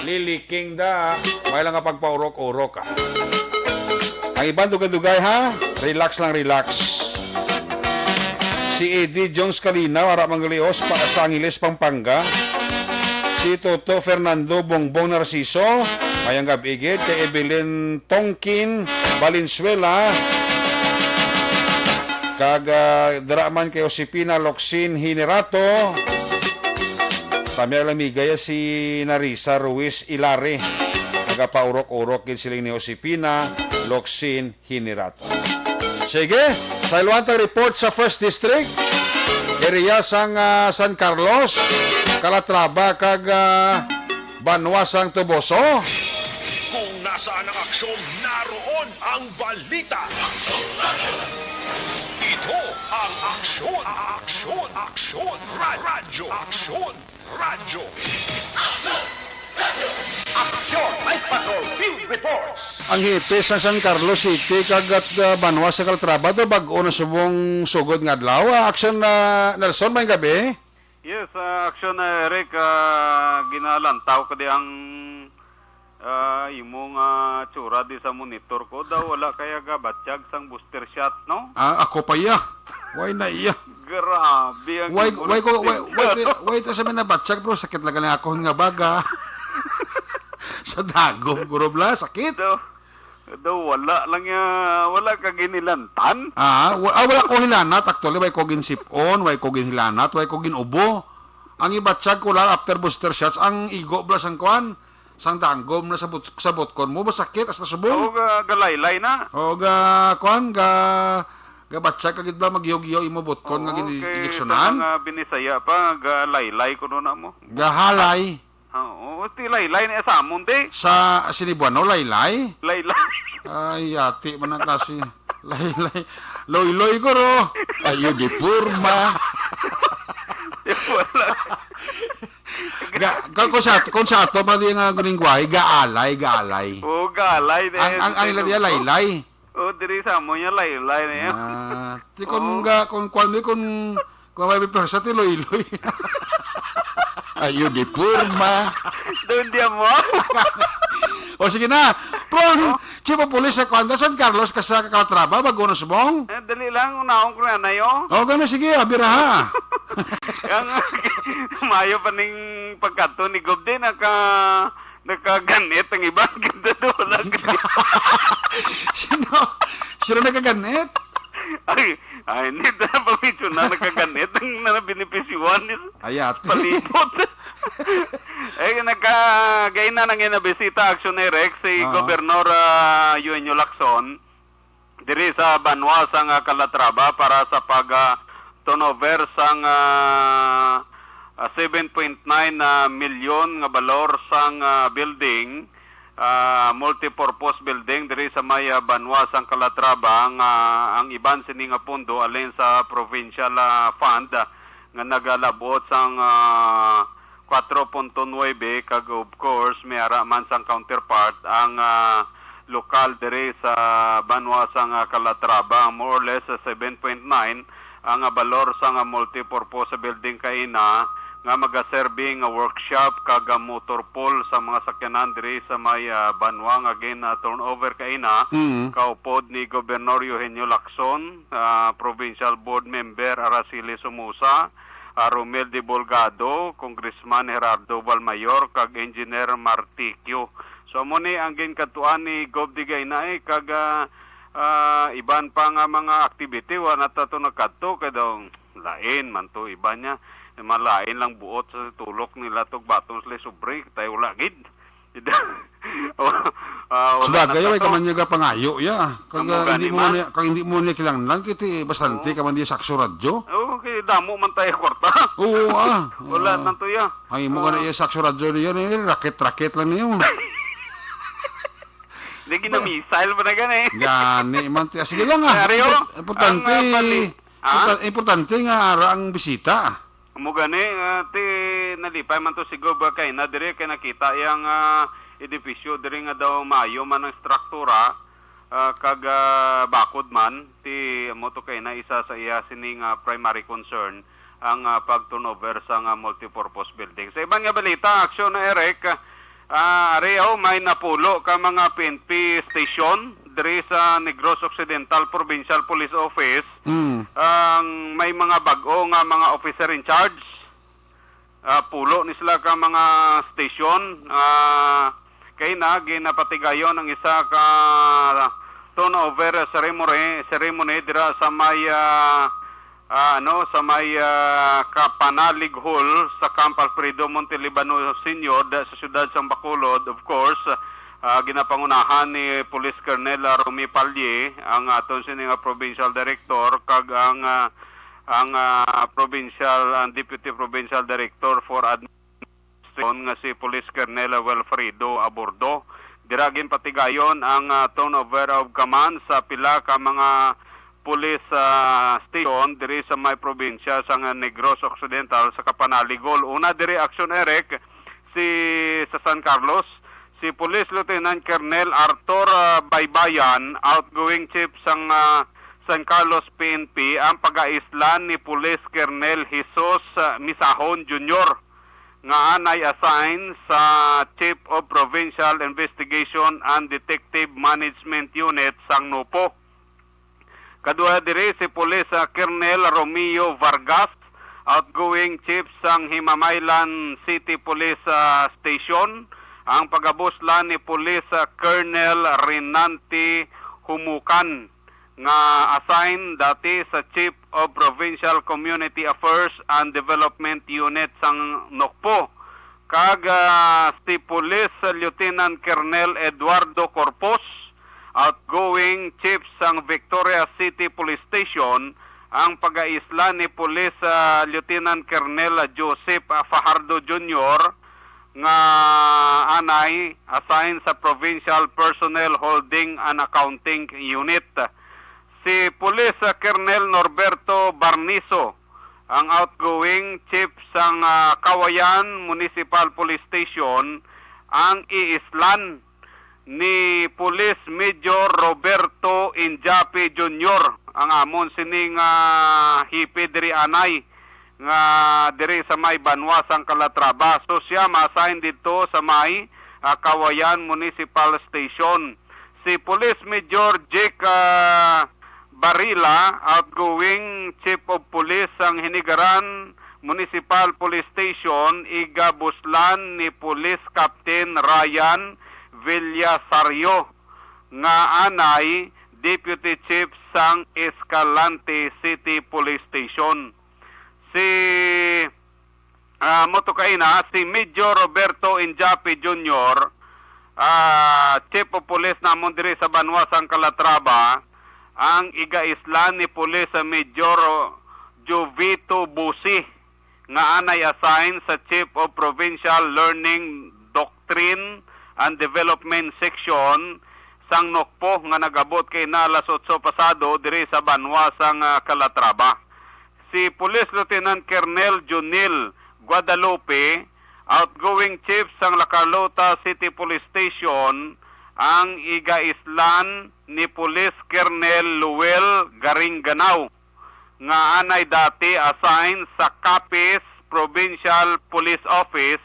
Lily King da, may lang nga pagpaurok-urok. Ang ibang dugay-dugay ha, relax lang, relax. Si Eddie Jones Kalina, para manggalios para sa Angeles, Pampanga. Si Toto Fernando Bongbong Narciso, may ang gabigid. Kay Evelyn Tongkin Valenzuela, Draman kay Josepina Locsin Hinerato. Tamya lamigaya si Narisa Ruiz Ilare. Paurok-urok kin siling ni Josepina Locsin Hinerato. Sige, sa iluwantang report sa 1st District, area sang San Carlos, Calatrava kag Banwa sang Tuboso. Kung nasaan ang aksyon, naroon ang balita. Ito ang aksyon, aksyon, aksyon, radyo, aksyon, radyo. Aksyon! Night Patrol Field Reports! Ang hipis sa San Carlos City kagat Banwa sa Calatrava do bag-o na subong sugod nga adlaw. Aksyon na Nelson, may gabi. Yes, aksyon na Eric, ginalantaw ko di ang imong tsura di sa monitor ko daw wala kaya ga batsyag sang booster shot, no? Ako pa iya. Why na iya? Grabe ang Why ta sa na batsyag bro, sakit lang ako nga baga. Sa dagom gurobla, sakit. Daw wala lang wala ka ginilantan. Wala ko hilanat actually, way ko ginsipon, way ko ginhilanat, way ko ginubo. Ang ibatsyag ko lang after booster shots, ang igo blas ang kuan, sang danggom na sa botkon mo, masakit as nasubong. O galaylay na. O kuan batsyag kagid ba magyog-yo imo botkon nga gini-injeksyonan. Mga binisaya pa galaylay ko na mo. Gahalay. Oo, ti laylay na sa amon ti. Sa Sinibuano, laylay? Laylay. Ay, yati man ang klase. Laylay. Loy-loy ko ro. Ayo di purma. Kung sa ato, pa di nga guningway, gaalay. Oo, gaalay. Ang ilan niya, laylay. Oo, diri sa amon niya, laylay na yan. Ti kung may persa, ti loy-loy. Ayo di purma. Doon di mo. O sige na. Pro, chief of police sa Kwanda, San Carlos, sa Calatrava, bago na subong. Dali lang, unahon ko na yo. O gano'n, sige, abira ha. Ang mayo pa ning pagkato ni Gobde, nakaganit ang ibang ganda doon. Sino nakaganit? Ay, hindi na pamitsyo na nakaganit ang nabinipisyuan ni palibot. Gaya na nang inabisita aksyon ni Rex si Gobernador Eugenio Lacson diri sa Banwa sang Calatrava para sa pag-turnover sang 7.9 milyon nga balor sang building, multipurpose building diri sa may Banwa sang Calatrava. Ang iban sini nga pundo alin sa provincial fund nga nagalabot sang 4.9 kag of course may ara man sang counterpart ang lokal diri sa Banwa sang Calatrava, more or less 7.9 ang balor sang multipurpose building kaina nga magaserving workshop kag motor pool sa mga sakyanan diri sa may Banwa nga turnover kaina kaupod ni Gobernador Eugenio Lacson, provincial board member Araceli Somoza, Romel de Bolgado, Congressman Gerardo Valmayor kag Engineer Martiquio. So mo ni ang ginkatuan ni Gob Digay na kag iban pa nga mga activity wa natato nakadto kay daw lain man to iba niya malain lang buot sa tulok nila tog batons le sobre tayo wala gid. Sabagay ay kaman niya pangayo ya. Kag hindi mo niya kinahanglan kiti bastante kaman diya sakso radyo. Okay, damo man tayo kwarta. Oo Wala nang to ya. Ay mo gana iya sakso radyo niya raket lang niyo. Hindi na missile ba na gani? Gani man sige lang importante nga ara ang bisita. Mo gani ti nalipay man to si Gob kay na dire kay nakita yang edifisyo dire nga daw maayo man ang struktura kag bakod man ti mo to kay na isa sa iya sining primary concern ang pag-turnover sa multipurpose building. Sa ibang nga balita, aksyon na Eric, Areo may napulo ka mga PNP station diri sa Negros Occidental Provincial Police Office. Ang may mga bag-o nga mga officer in charge. Pulo ni sila ka mga station. Kay na ginapatigayon ang isa ka turnover ceremony dira sa may Kapanalig Hall sa Camp Alfredo Montelibano Senior sa siyudad sa Bacolod. Of course, ginapangunahan ni Police Colonel Romy Palye ang aton sining provincial director kag ang Deputy Provincial Director for Administration nga si Police Colonel Wilfredo Abordo. Diragin patigayon ang turnover of command sa pila ka mga police station diri sa may probinsya sa Negros Occidental sa Kapanaligol. Una diri action Eric sa San Carlos, si Police Lieutenant Colonel Arthur Baybayan, outgoing chief sang San Carlos PNP, ang pag-aislan ni Police Colonel Jesus Misahon Jr. nga anay assign sa Chief of Provincial Investigation and Detective Management Unit sang Nupo. Kadua diri si Police Colonel Romeo Vargas, outgoing chief sang Himamaylan City Police Station. Ang pagabuslan ni Police Colonel Renanti Humukan nga assign dati sa Chief of Provincial Community Affairs and Development Unit sang Nokpo. Kag si Police Lieutenant Colonel Eduardo Corpus, outgoing chief sang Victoria City Police Station, ang pag-aisla ni Police Lieutenant Colonel Joseph Fajardo Jr. nga anay assign sa Provincial Personnel Holding and Accounting Unit. Si Police Colonel Norberto Barniso, ang outgoing chief sang Kawayan Municipal Police Station, ang iislan ni Police Major Roberto Injapi Jr. ang amon sining hipi diri anay nga diri sa may Banwa sang Calatrava. So siya ma-assign dito sa may Kawayan Municipal Station. Si Police Major Jake Barila, outgoing Chief of Police ang Hinigaran Municipal Police Station, igabuslan ni Police Captain Ryan Villasario nga anay Deputy Chief sang Escalante City Police Station. Si si Major Roberto Injapi Jr., Chief of Police namon diri sa Banwa sang Calatrava, ang igaislan ni Police Major Jovito Busi nga anay assign sa Chief of Provincial Learning Doctrine and Development Section sang Nokpo nga nagabot kay na alas 8 pasado diri sa Banwa sang Calatrava. Si Police Lieutenant Colonel Junil Guadalupe, outgoing chief sang La Carlota City Police Station, ang igaislan ni Police Colonel Luel Garingganao nga anay dati assign sa Capiz Provincial Police Office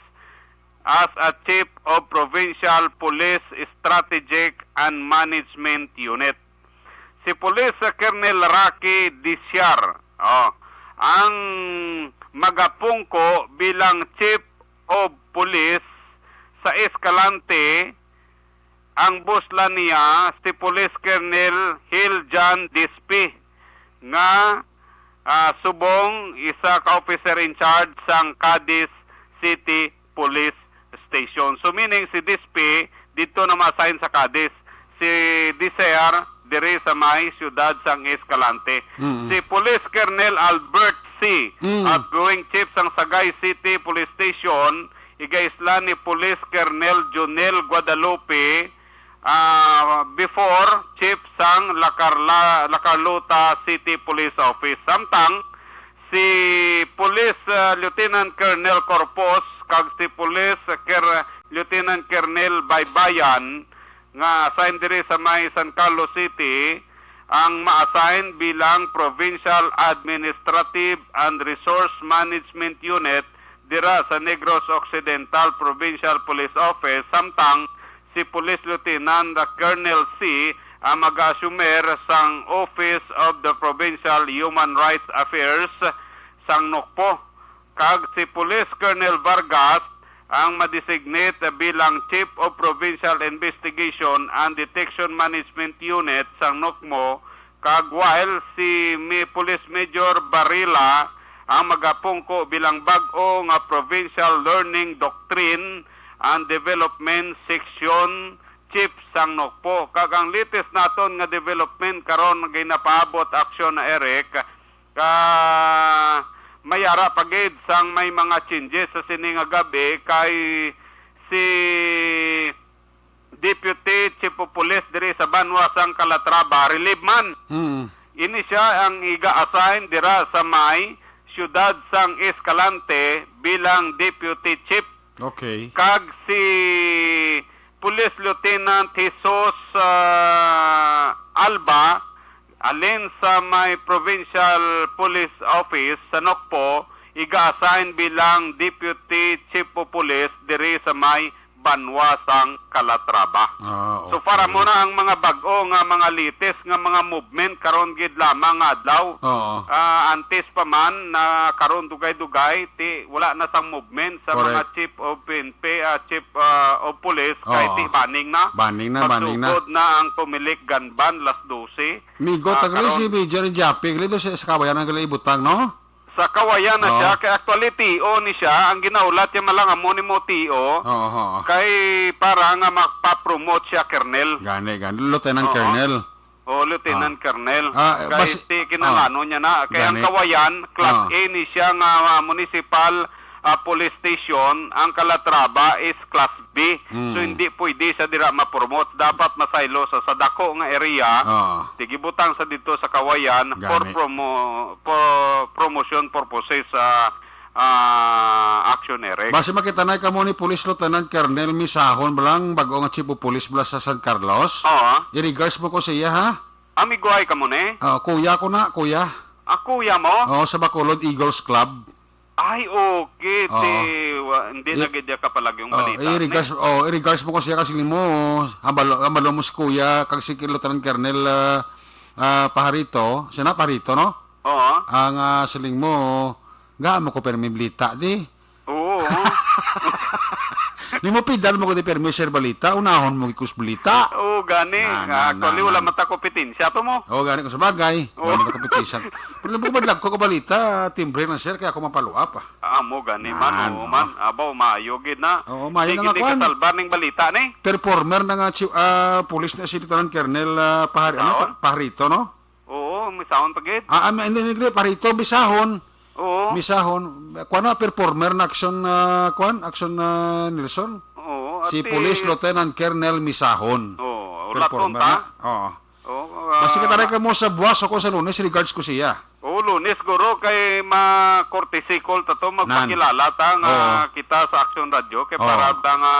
as a Chief of Provincial Police Strategic and Management Unit. Si Police Colonel Rocky Disiar, ang magapungko bilang Chief of Police sa Escalante. Ang busla niya si Police Colonel Hiljan Dispi nga subong isa ka officer in charge sang Cadiz City Police Station. So meaning si Dispi dito na ma-assign sa Cadiz, si Diser diri sa may siyudad sang Escalante. Si Police Colonel Albert C., outgoing chief sang Sagay City Police Station, igaisla ni Police Colonel Junel Guadalupe, before chief sang La Carlota City Police Office. Samtang si Police Lieutenant Colonel Corpus kag si Police Lieutenant Colonel Baybayan nga assign diri sa may San Carlos City, ang ma-assign bilang Provincial Administrative and Resource Management Unit dira sa Negros Occidental Provincial Police Office, samtang si Police Lieutenant Colonel C ang mag-assumer sang Office of the Provincial Human Rights Affairs sang Nokpo, kag si Police Colonel Vargas ang madesignate bilang Chief of Provincial Investigation and Detection Management Unit sang Nokmo, kag while si Police Major Barilla ang magapungko bilang bag-o nga Provincial Learning Doctrine and Development Section Chief sang Nokpo. Kag ang latest naton nga development karon nga napaabot aksyon na Eric, mayara pagid sang may mga changes sa sini nga gabi kay si Deputy Chief of Police diri sa Banwa sang Calatrava, relieve man. Ini siya ang iga-assign dira sa may siyudad sang Escalante bilang Deputy Chief. Okay. Kag si Police Lieutenant Jesus Alba alin sa may Provincial Police Office sa Nokpo, iga-assign bilang Deputy Chief of Police diri sa may Banwa sang Calatrava. Okay. So para mo na ang mga bag-o nga mga litis nga mga movement karon gid lamang nga adlaw. Oo. Antes pa man na karon dugay-dugay ti wala na sang movement sa Correct. mga Chief of PNP, Chief of Police kay Oo. ti baning na. Baning na. Magsugod na ang pumilik ganban las 12. Migo, tagali karon- si Major Japi, gali sa kabayan ang gali ibutang, no? Sa kawayan na Oo. siya, kay actually TO ni siya, ang ginaulat niya malang amo ni mo TO, Oo. kay para nga mapapromote siya Colonel. Gani, Lieutenant Oo. Colonel. O Lieutenant Colonel. bas- Kay ti kinangano niya na. Kay ang Gani. kawayan, Class Oo. A ni siya nga municipal police station, ang Calatrava is Class B. So hindi pwede sa dira ma-promote. Dapat masaylo sa dako nga area. Oo. Tigibutang sa dito sa kawayan for Gani. promotion purposes sa action Eric. Base makita na kamo ni Police Lieutenant Colonel Misahon balang bago nga Chief of Police bala sa San Carlos. Oo. I-regards mo ko siya, ha? Amigoy ka mo ne? Kuya ko na, kuya. Kuya mo? Oo, sa Bacolod Eagles Club. Ay, okay. Oo. Hindi na gidya ka palag yung balita. I-regards mo ko siya kasi mo, ambalo mo si kuya, kag si Lieutenant Colonel Pajarito, siya na Pajarito, no? Oo. Ang siling mo, mo ko permiblita, di? Oo. Ni mo pidal mo ko di permi sir balita, unahon mo ikus balita. Oo, gani. Actually, wala mata kompetensya to mo. Oo, gani ko sa bagay. Wala mo competition. Pero badlag ko balita, timbre lang sir, kaya ako mapaluap. Mo gani man. Oo man. Abaw, maayo gid na. Oo, maayo na nga, Hindi Kwan. ka salbar ng balita ni. Performer na nga police na si Lieutenant Colonel Pajarito, no? Oo, may sound pagid. Hindi, Pajarito, Bisahon. Oo. Misahon, kuan na performer na action action Nelson. Oo. Si Police Lieutenant Colonel Misahon. Oo, Performer laton ta. na. Oo. Oo. Basta kita ka mo sa buwas ako sa Lunes, regards ko siya. Oo, Lunes guro kay ma-courtesy call ta to magpakilala ta nga kita sa Action Radio kay para ta nga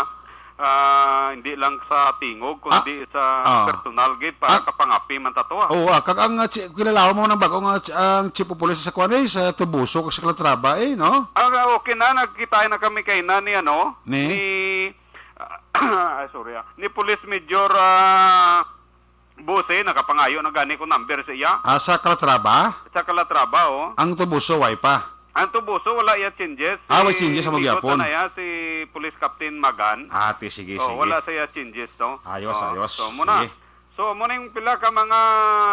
hindi lang sa tingog kundi sa personal gid para kapangapi man ta to. Oo, kag ang kilala mo ng bago nga ang Chief of Police sa kuan sa Tubuso kag sa Calatrava no? Okay na, nagkita na kami kay ni ni Police Major Buse, nakapangayo na gani ko number sa iya. Sa Calatrava? Sa Calatrava, Ang Tubuso, way pa. Ang Tubuso, wala iya changes. May changes sa magyapon. Na ya, si Police Captain Magan. Sige. Wala sa iya changes, to. Ayos. So, muna. Sige. So, muna yung pila ka mga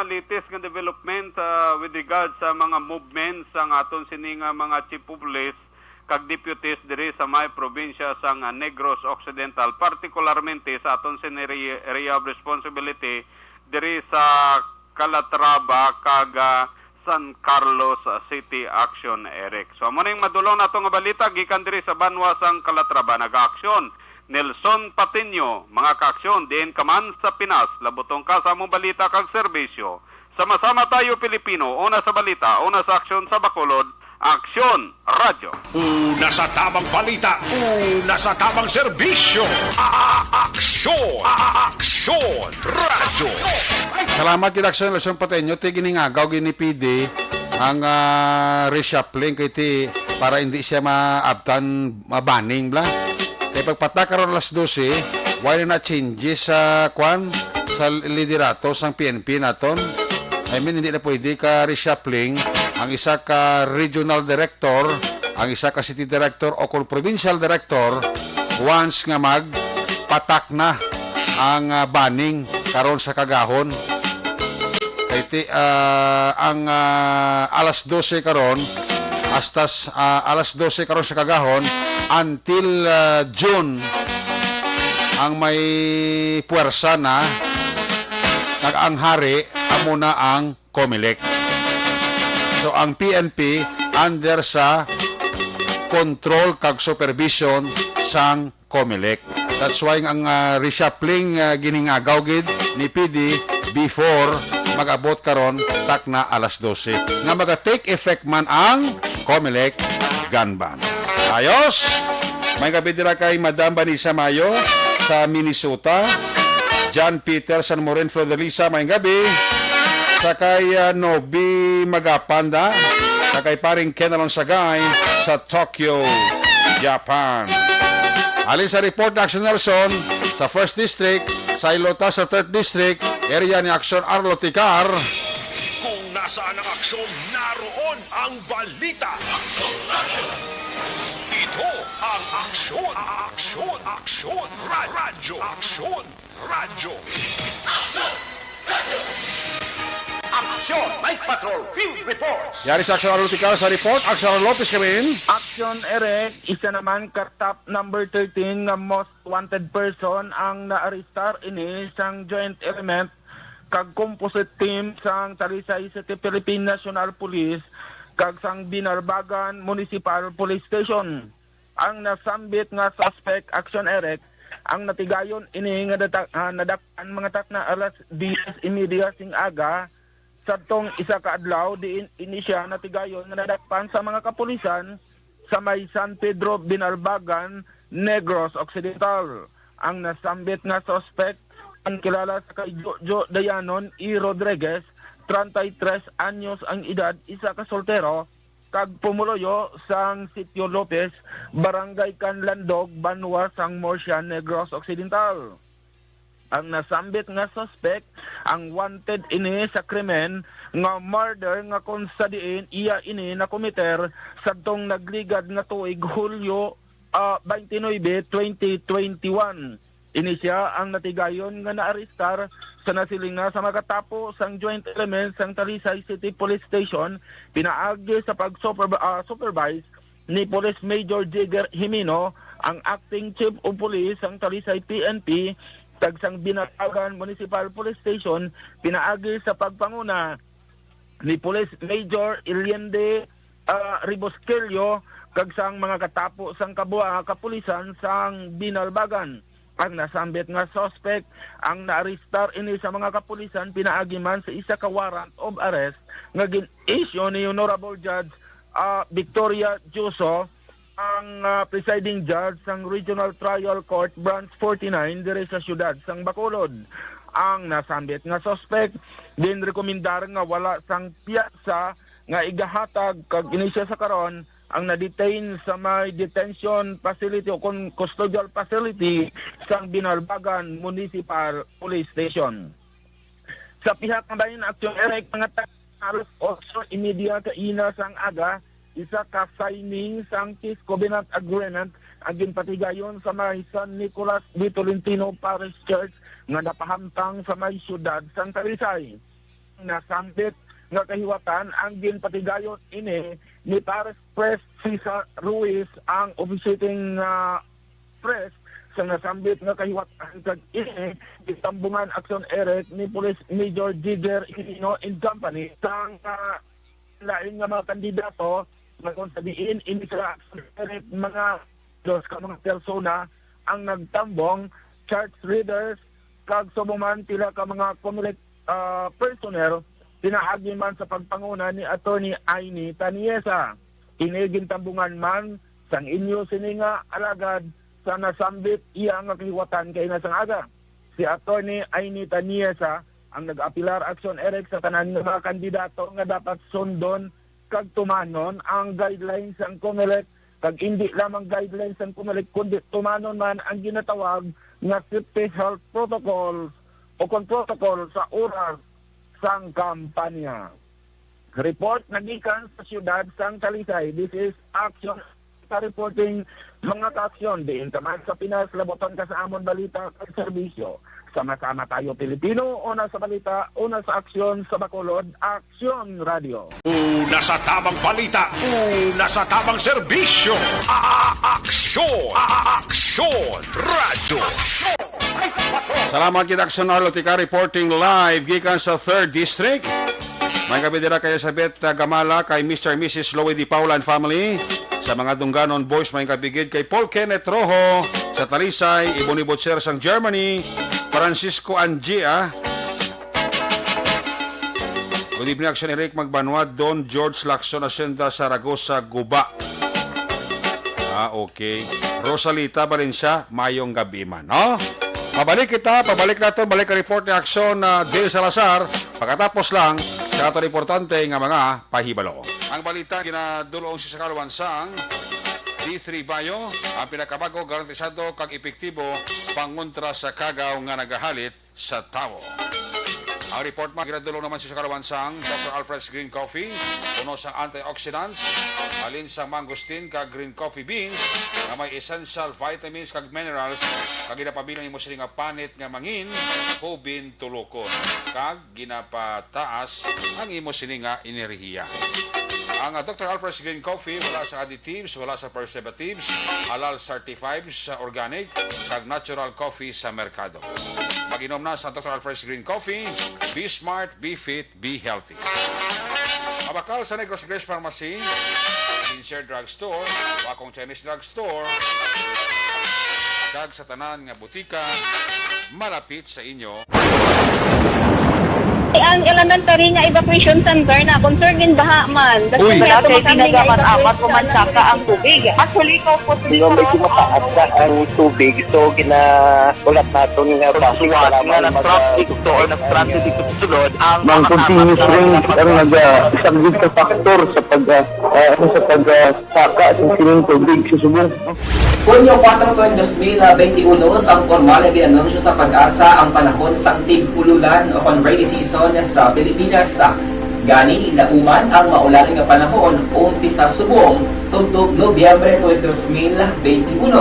latest nga development with regard sa mga movements ang aton sining mga chief of police kag deputies diri sa may probinsya sang Negros Occidental, particularmente sa aton sin area of responsibility diri sa Calatrava kag San Carlos City Action Eric. So amo ning madulong nato nga balita gikan diri sa Banwa sang Calatrava naga-aksyon. Nelson Patiño, mga ka-aksyon diin ka man sa Pinas, labutong ka sa among balita kag serbisyo. Sama-sama tayo Pilipino, una sa balita, una sa aksyon sa Bacolod, Aksyon Radio. Una sa tamang balita, una sa tamang serbisyo. Aksyon! Aksyon Radyo. Salamat kay Aksyon Lasyon Patenyo, ti giningagaw gini PD ang reshuffling kay ti para hindi siya maabtan mabaning bla. Kaya pagpatakaroon alas 12, why na changes sa sa liderato sang PNP naton. I mean, hindi na pwede ka reshuffling ang isa ka regional director, ang isa ka city director o kung provincial director once nga magpatak na ang banning karon sa kagahon. Kaya ang alas 12 karon alas 12 karon sa kagahon until June ang may puwersa na nag-anghari amo na ang COMELEC. So ang PNP under sa control kag supervision sang COMELEC. That's why ang reshuffling giningagaw gid ni PD before mag-abot karon tak na alas 12 nga maga-take effect man ang COMELEC gun ban. Ayos! May gabi dira kay Madam Vanessa Mayo sa Minnesota, John Peter San Moren Flordelisa, may gabi sa kay Nobi Magapanda, sa kay paring Kenalon Sagay sa Tokyo, Japan. Alin sa report na Action Nelson sa 1st District, sa Ilota sa 3rd District, area ni Action Arlo Ticar. Kung nasaan ang aksyon, naroon ang balita. Ito ang Aksyon Radyo. Aksyon Radyo. Aksyon Night Patrol Field Reports. Yari sa Action Arlo Ticar sa report, Action Arlo Lopez kami. Action Eric, isa naman ka-top number 13 nga most wanted person ang naarestar ini sang joint element kag composite team sang Talisay City Philippine National Police kag sang Binarbagan Municipal Police Station. Ang nasambit nga suspect Action Eric ang natigayon ini nga nadakpan mga tak na alas 10:30 sing aga sadtong isa ka adlaw diin ini siya natigayon nga nadakpan sa mga kapulisan sa may San Pedro Binarbagan, Negros Occidental. Ang nasambit nga suspect ang kilala sa kay Jojo Dayanon E. Rodriguez, 33 anyos ang edad, isa ka soltero, kag pumuloyo sang Sitio Lopez, Barangay Canlandog, Banwa, sang Morsia, Negros Occidental. Ang nasambit nga suspect ang wanted ini sa krimen nga murder nga kung sa diin iya ini na komiter sadtong nagligad nga tuig Hulyo 29, 2021. Ini siya ang natigayon nga naarestar sa nasiling na sa makatapo sang joint elements sang Talisay City Police Station pinaagi sa pag-supervise ni Police Major Jigger Jimeno, ang acting chief of police sang Talisay PNP tagsang Binarbagan Municipal Police Station pinaagi sa pagpanguna ni Police Major Iliende Ribosquello kag sang mga katapo sang kapulisan sang Binarbagan. Ang nasambit nga suspect ang naarestar ini sa mga kapulisan pinaagi man sa isa ka warrant of arrest nga gin-issue ni Honorable Judge Victoria Juso, ang presiding judge sang Regional Trial Court Branch 49 dire sa siyudad sang Bacolod. Ang nasambit nga suspect din rekomendar nga wala sang piyasa nga igahatag kag inisya sa karon ang na-detain sa may detention facility o custodial facility sang Binarbagan Municipal Police Station. Sa pihak ng bayan aksyon Eric, mga alas 8 imedya ka ina sang aga, isa ka signing sang peace covenant agreement ang ginpatigayon sa may San Nicolas de Tolentino Parish Church nga napahamtang sa may siyudad sang Talisay. Nasambit nga kahiwatan ang ginpatigayon ini ni Paris Press Cesar Ruiz, ang officiating press sa nasambit nga kahiwatan kag ini itambungan aksyon Eric ni Police Major Jigger Jimeno and Company sang lain nga mga kandidato na kung sabihin ini sa aksyon Eric mga dos ka mga persona ang nagtambong church readers kag subuman pila ka mga COMELEC personnel pinaagi man sa pagpanguna ni Attorney Aini Taniesa. Inigin tambungan man sang inyo sininga alagad sa nasambit iya nga kahiwatan kay nasang aga. si Attorney Aynita Niesa ang nag-apilar aksyon erek sa tanan ng mga kandidato nga dapat sundon kag tumanon ang guidelines ng COMELEC kag hindi lamang guidelines ng COMELEC kundi tumanon man ang ginatawag nga safety health protocols o kon protocol sa oras sang kampanya. Report nagikan sa siyudad sang Talisay. This is action sa reporting mga ka-aksyon diin taman sa Pinas laboton ka sa amon balita at serbisyo. Sama-sama tayo Pilipino, una sa balita, una sa aksyon sa Bacolod, Aksyon Radio. Una sa tamang balita, una sa tamang serbisyo. Aksyon! Aksyon Radio! Salamat kita Aksyon Arlotica reporting live gikan sa 3rd District. May gabi dira kay Elizabeth Gamala, kay Mr. and Mrs. Loie Di Paula and family. Sa mga Dungganon boys, may kabigid kay Paul Kenneth Rojo sa Talisay, Iboni Butcher sang Germany, Francisco Angia. Good evening, Action Eric Magbanwa, Don George Lacson, Ascenda, Saragosa, Guba. Okay. Rosalita Valencia, mayong gabi man, no? Pabalik natin, balik ang report ni Aksyon Dale Salazar. Pagkatapos lang, sa ito importante nga mga pahibalo. Ang balita, ginadulong si Sakalawan sang D3 Bayo, ang pinakabago, garantisado kag epektibo pangontra sa kagaw nga nagahalit sa tao. Ang report ginadulong naman si Sakalawan sang Dr. Alfred's Green Coffee, puno sa antioxidants, alin sa mangosteen kag green coffee beans, na may essential vitamins kag minerals, kag ginapabilang imo sila nga panit nga mangin, hubin tulokon, kag ginapataas ang imo sila nga enerhiya. Ang Dr. Alfred's Green Coffee, wala sa additives, wala sa preservatives, halal certified sa organic, kag natural coffee sa merkado. Mag-inom na sa Dr. Alfred's Green Coffee, be smart, be fit, be healthy. Mabakal sa Negros Grace Pharmacy, Sincere Drug Store, Wakong Chinese Drug Store, kag sa tanan nga butika, malapit sa inyo. Ang elementary nga evacuation center na concerned baha man. Uy, dati ginagaman apat kumansaka ang tubig. Actually, ikaw po sa dito mataas na ang tubig. So, ulat nato nga pasuwat nga nag-traffic to or nag-traffic dito sa sulod. Ang continuous rain ang nag-subject sa factor sa pag-saka sa sining tubig sa subong. Hunyo 4, 2021, sang formal na ginanunsyo sa Pag-asa ang panahon sa tig-ululan o rainy season sa Pilipinas. Gani, nauman ang maulan nga panahon umpisa subong tugtog Nobyembre 2021.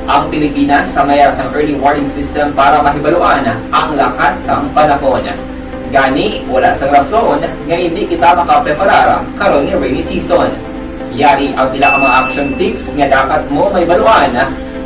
Ang Pilipinas sa mayar sang early warning system para mahibaluan ang lakat sang panahon. Gani, wala sang rason nga hindi kita makapreparar karon nga rainy season. Yari ang ilang mga action tips nga dapat mo may baluan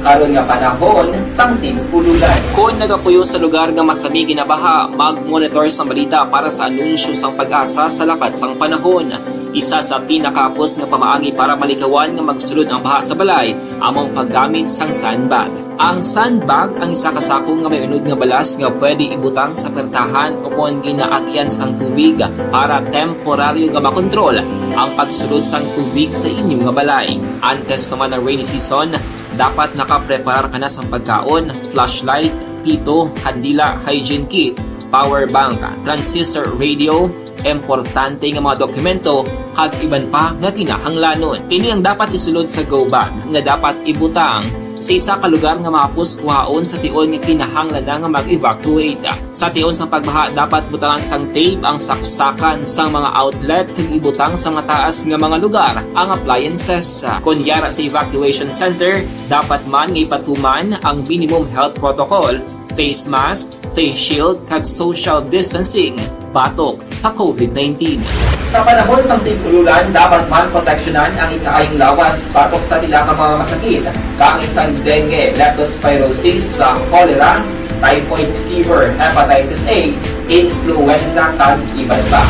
karon nga panahon sang tig-ululan. Kung nagapuyo sa lugar nga masami ginabaha, mag-monitor sa balita para sa anunsyo sang Pag-asa sa lakat sang panahon. Isa sa pinakapos nga pamaagi para malikawan nga magsulod ang baha sa balay, among paggamit sang sandbag. Ang sandbag ang isa kasakong nga may unod nga balas nga pwede ibutang sa pertahan o kung ginaagyan sang tubig para temporaryo nga makontrol ang pagsulod sang tubig sa inyong nga balay. Antes naman ng rainy season, dapat nakapreparar ka na sa pagkaon, flashlight, pito, kandila, hygiene kit, power bank, transistor radio, importante nga mga dokumento, kag iban pa nga kinahanglanon. Ini ang dapat isulod sa go bag nga dapat ibutang sa isa ka lugar nga mapus kuhaon sa tion nga kinahanglan nga mag-evacuate. Sa tion sa pagbaha dapat butangan sang tape ang saksakan sang mga outlet kag ibutang sa mga taas nga mga lugar ang appliances. Kunyara sa evacuation center, dapat man nga ipatuman ang minimum health protocol, face mask, face shield kag social distancing batok sa COVID-19. Sa panahon sang tig-ululan, dapat man proteksyonan ang ikaayong lawas batok sa nila ka mga masakit, kang isang dengue, leptospirosis, cholera, typhoid fever, hepatitis A, influenza, kag iban pa.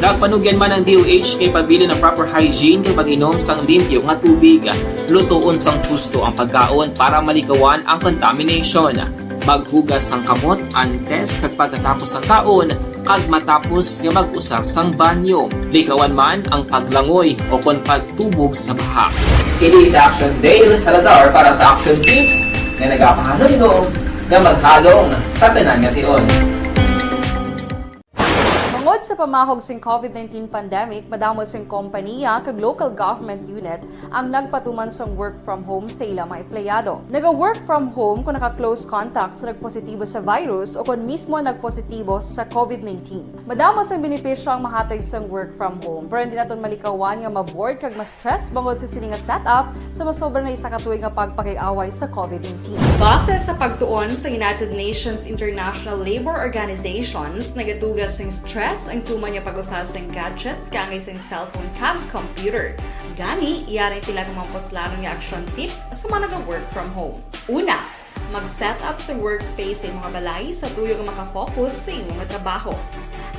Nagpanugyan man ang DOH kay pabili ng proper hygiene kay pag-inom sang limpyo nga tubig. Lutuon sang gusto ang pagkaon para malikawan ang contamination. Maghugas sang kamot antes kag pagkatapos sang kaon, kag matapos nga mag-usar sang banyo. Likawan man ang paglangoy o kon pagtubog sa baha. Kini sa Action Dale Salazar para sa Action Tips nga nagapahanundong nga maghalong sa tanan nga tion. Tungod sa pamahog sing COVID-19 pandemic, madamo sing kompanya kag local government unit ang nagpatuman sang work from home sa ilang mga empleyado. Naga-work from home kung naka-close contact sa nagpositibo sa virus o kung mismo nagpositibo sa COVID-19. Madamo sang benepisyo ang mahatag sang work from home, pero hindi naton malikawan nga ma-bored kag ma-stress bangod sa sini nga setup sa masobra na isa ka tuig nga pagpakiaway sa COVID-19. Base sa pagtuon sa United Nations International Labour Organizations, nagatugas sing stress ang tuman niya pag-usas ng gadgets kangay sa cellphone kag computer. Gani, iyari tila ng mga poslano nga action tips sa mga nag-work from home. Una, mag-set up sa workspace sa mga balay sa tuyo nga makafocus sa imong nga trabaho.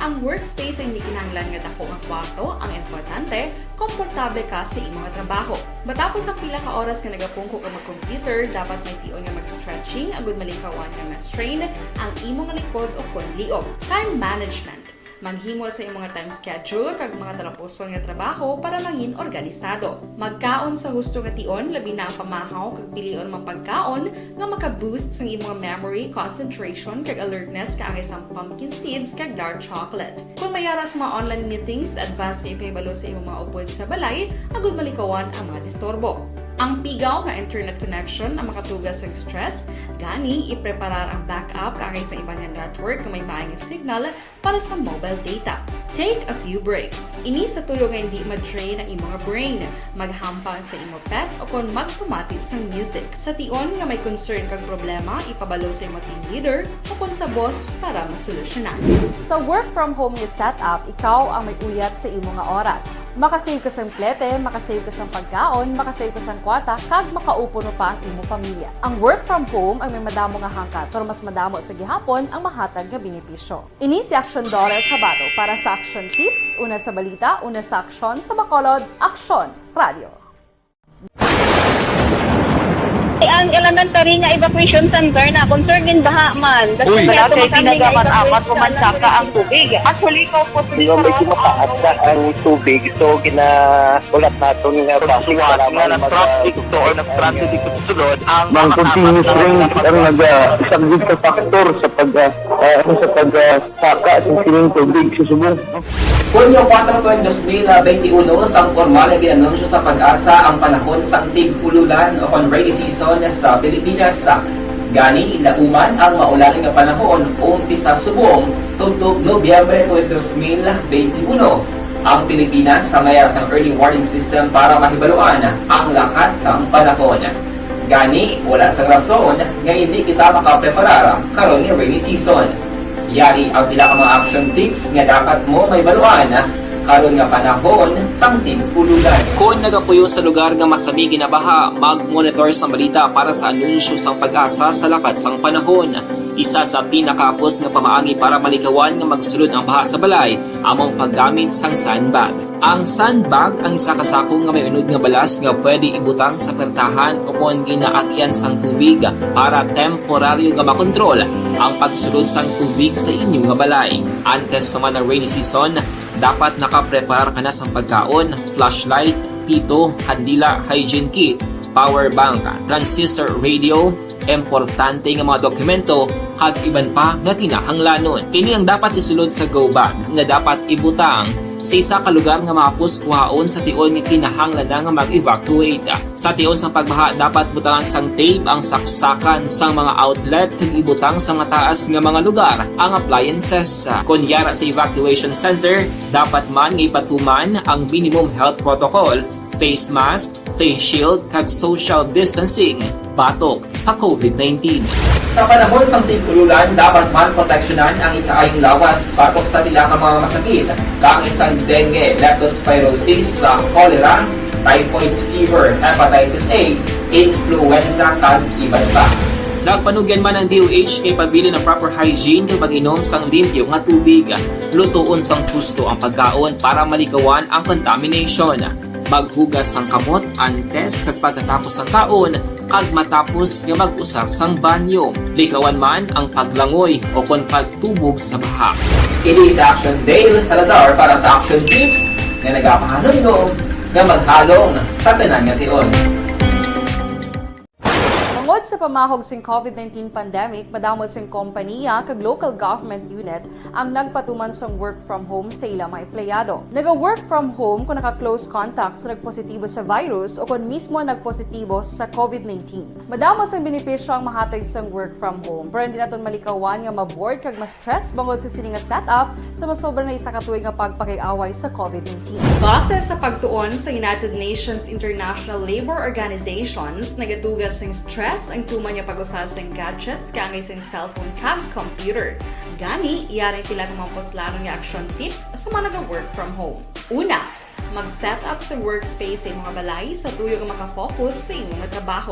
Ang workspace ay hindi kinahanglan nga dako nga kwarto, ang importante, komportable ka sa imong nga trabaho. Matapos ang pila ka oras nga nagapungko ka mag-computer, dapat may tion nga mag-stretching agud malikawan nga ma-strain ang imong nga likod o kon liog. Time management. Maghimo sa imong time schedule kag mga talapuson nga trabaho para maging organisado. Magkaon sa husto nga tion, labi na ang pamahaw kag pilion mang pagkaon nga maka-boost sa imong memory, concentration kag alertness kaangay sa pumpkin seeds kag dark chocolate. Kung mayara sa mga online meetings, advance sa ipahibalo sa imong mga upod sa balay, agud malikawan ang mga disturbo. Ang pigaw nga internet connection ang makatugas sa stress, gani ipreparar ang backup kaangay sa ibang network na may maayong signal para sa mobile data. Take a few breaks. Ini sa tuyo nga hindi ma-drain ang imong brain, maghampang sa imong pet o kung magpumati sa music. Sa tion nga may concern kag problema, ipabalo sa imong team leader o kung sa boss para masolusyonan. Sa work from home nga setup, ikaw ang may uyat sa imong nga oras. Makasave ka sang plete, makasave ka sang pagkaon, makasave ka sang kwarta, kag makaupo no pa ang imong pamilya. Ang work from home ay may madamo nga hangkat, pero mas madamo sa gihapon ang mahatag nga benepisyo. Ini si Action Dollar Cabato para sa Action Tips, una sa balita, una sa aksyon sa Bacolod, Aksyon Radio. Ang elementary nga evacuation center na concern din baha man. Uy, kasi tinagaman apat kumansaka ang tubig. Actually, ikaw po sa medyo mataas na ang tubig. So, ulat natin nga pasuwat nga ng traffic to or ng traffic dito sa sulod. Ang continuous rain ang nag-subject sa factor sa pagsaka sa sining tubig sa subong. Hunyo 4, 2021, sang formal na ginanunsyo sa Pag-asa ang panahon sang tig-ululan o kon rainy season sa Pilipinas. Gani, lauman ang maulaling nga panahon umpisa subong tugtog Nobyembre 2021. Ang Pilipinas sa mayar sang early warning system para mahibaluan ang lakat sang panahon. Gani, wala sang rason nga hindi kita makapreparar karon ni rainy season. Yari ang pila ka mga action tips nga dapat mo may baluan karon nga panahon sang tig-ululan. Kung nagapuyo sa lugar nga masami ginabaha, mag-monitor sa balita para sa anunsyo sang Pag-asa sa lakat sang panahon. Isa sa pinakapos nga pamaagi para malikawan nga magsulod ang baha sa balay, among paggamit sang sandbag. Ang sandbag ang isa kasakong nga may unod nga balas nga pwede ibutang sa pertahan o kung ginaagyan sang tubig para temporaryo nga makontrol ang pagsulod sang tubig sa inyong nga balay. Antes naman ng rainy season, dapat nakaprepare ka na sa pagkaon, flashlight, pito, kandila, hygiene kit, power bank, transistor radio, importante nga mga dokumento, kag iban pa nga kinahanglanon. Ini ang dapat isulod sa go bag nga dapat ibutang sa isa ka lugar nga mapus kuhaon sa tion nga kinahanglan nga mag-evacuate. Sa tion sa pagbaha dapat butangan sang tape ang saksakan sang mga outlet kag ibutang sa mga taas nga mga lugar ang appliances. Kunyara sa evacuation center, dapat man nga ipatuman ang minimum health protocol, face mask, face shield kag social distancing batok sa COVID-19. Sa panahon sa tig-ululan, dapat man proteksyonan ang ikaayong lawas batok sa pila ka mga masakit, kang isang dengue, leptospirosis, cholera, typhoid fever, hepatitis A, influenza, kag iban pa. Nagpanugyan man ang DOH kay pabili ng proper hygiene kay pag-inom sang limpyo nga tubig. Lutuon sang husto ang pagkaon para malikawan ang contamination. Maghugas sang kamot antes kag pagkatapos sang kaon kag matapos nga mag-usar sang banyo. Likawan man ang paglangoy o kon pagtubog sa baha. Kini sa Action Dale Salazar para sa Action Tips nga nagapahanundong nga maghalong sa tanan nga tion. Tungod Tungod sa pamahog sing COVID-19 pandemic, madamo sing kompanya kag local government unit ang nagpatuman sang work from home sa ilang mga empleyado. Naga-work from home kung naka-close contacts na nagpositibo sa virus o kung mismo nagpositibo sa COVID-19. Madamo sang benepisyo ang mahatag sang work from home, pero hindi naton malikawan nga ma-bored kag ma-stress bangod sa sini nga setup sa masobra na isa ka tuig nga pagpakiaway sa COVID-19. Base sa pagtuon sa United Nations International Labor Organizations, nagatugas sing stress ang tuman niya pag-usar sing gadgets kangay sing cellphone kag computer. Gani, iyarin tila ng mga poslano nga action tips sa mga nag-work from home. Una, mag-set up sa workspace sa imong balay sa tuyo nga makafocus sa imong trabaho.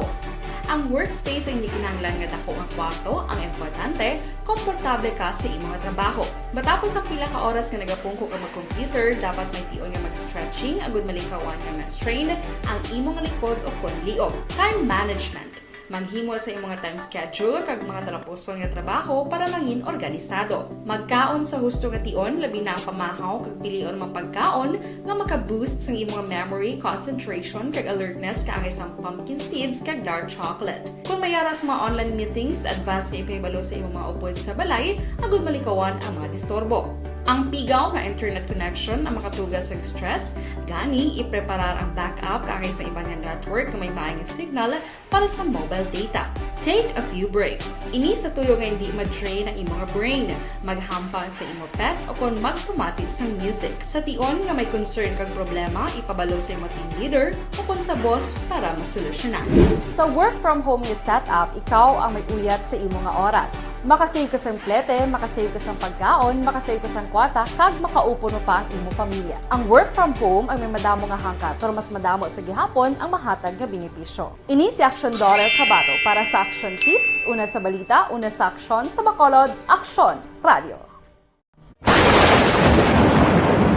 Ang workspace ay hindi kinahanglan nga dako nga kwarto, ang importante, komportable ka sa imong trabaho. Matapos ang pila ka oras nga nagapungko ka mag-computer, dapat may tion nga mag-stretching agud malikawan nga ma-strain ang imong likod o konliog. Time management. Maghimo sa imong time schedule kag mga talapuson nga trabaho para mangin organisado. Magkaon sa husto nga tion, labi na ang pamahaw kag pilion mga pagkaon nga maka-boost sa imong memory, concentration kag alertness kaangay sa pumpkin seeds kag dark chocolate. Kung mayara sa mga online meetings, advance nga ipahibalo sa imong mga upod sa balay, agud malikawan ang mga disturbo. Ang pigaw nga internet connection ang makatugas sa stress, gani ipreparar ang backup kaangay sa ibang nga network na may maayong signal para sa mobile data. Take a few breaks. Ini sa tuyo nga hindi ma-drain ang imong brain, maghampang sa imong pet o kung magpumati sa music. Sa tion nga may concern kag problema, ipabalo sa imong team leader o kung sa boss para masolusyonan. Sa work from home nga setup, ikaw ang may uyat sa imong nga oras. Makasave ka sang plete, makasave ka sang pagkaon, makasave ka sang kwarta, kag makaupo no pa ang imong pamilya. Ang work from home ay may madamo nga hangkat, pero mas madamo sa gihapon ang mahatag nga benepisyo. Ini si Action Dorel Cabato para sa Action Tips, una sa balita, una sa aksyon sa Bacolod, Aksyon Radio.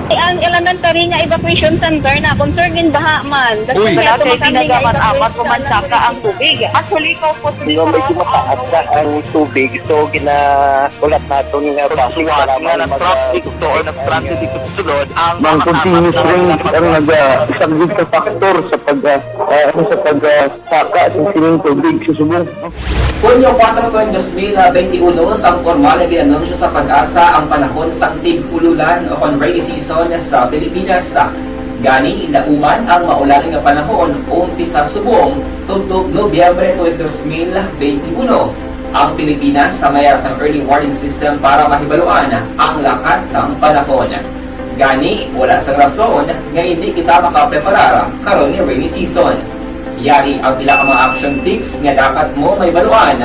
Ang elementary nga evacuation center na concern din baha man. Uy, dati ginagaman apat kumansaka ang tubig. Actually, ikaw po medyo mataas na ang tubig. So, ginaulat natin nga pasuwat nga nag-trap dito o nag-trap dito sa sulod. Ang continuous rain ang nag-subject sa factor sa pag-saka sa sining tubig sa subong. Hunyo 4, 2021, sang formal na ginanunsyo sa pag-asa ang panahon sang tig-ululan o kon rainy season sa Pilipinas. Gani, lauman ang maulan nga panahon umpisa subong tugtog Nobyembre 2021. Ang Pilipinas sa mayar sang early warning system para mahibaluan ang lakat sang panahon. Gani, wala sang rason nga hindi kita makapreparar karon ni rainy season. Yari ang pila ka mga action tips nga dapat mo may baluan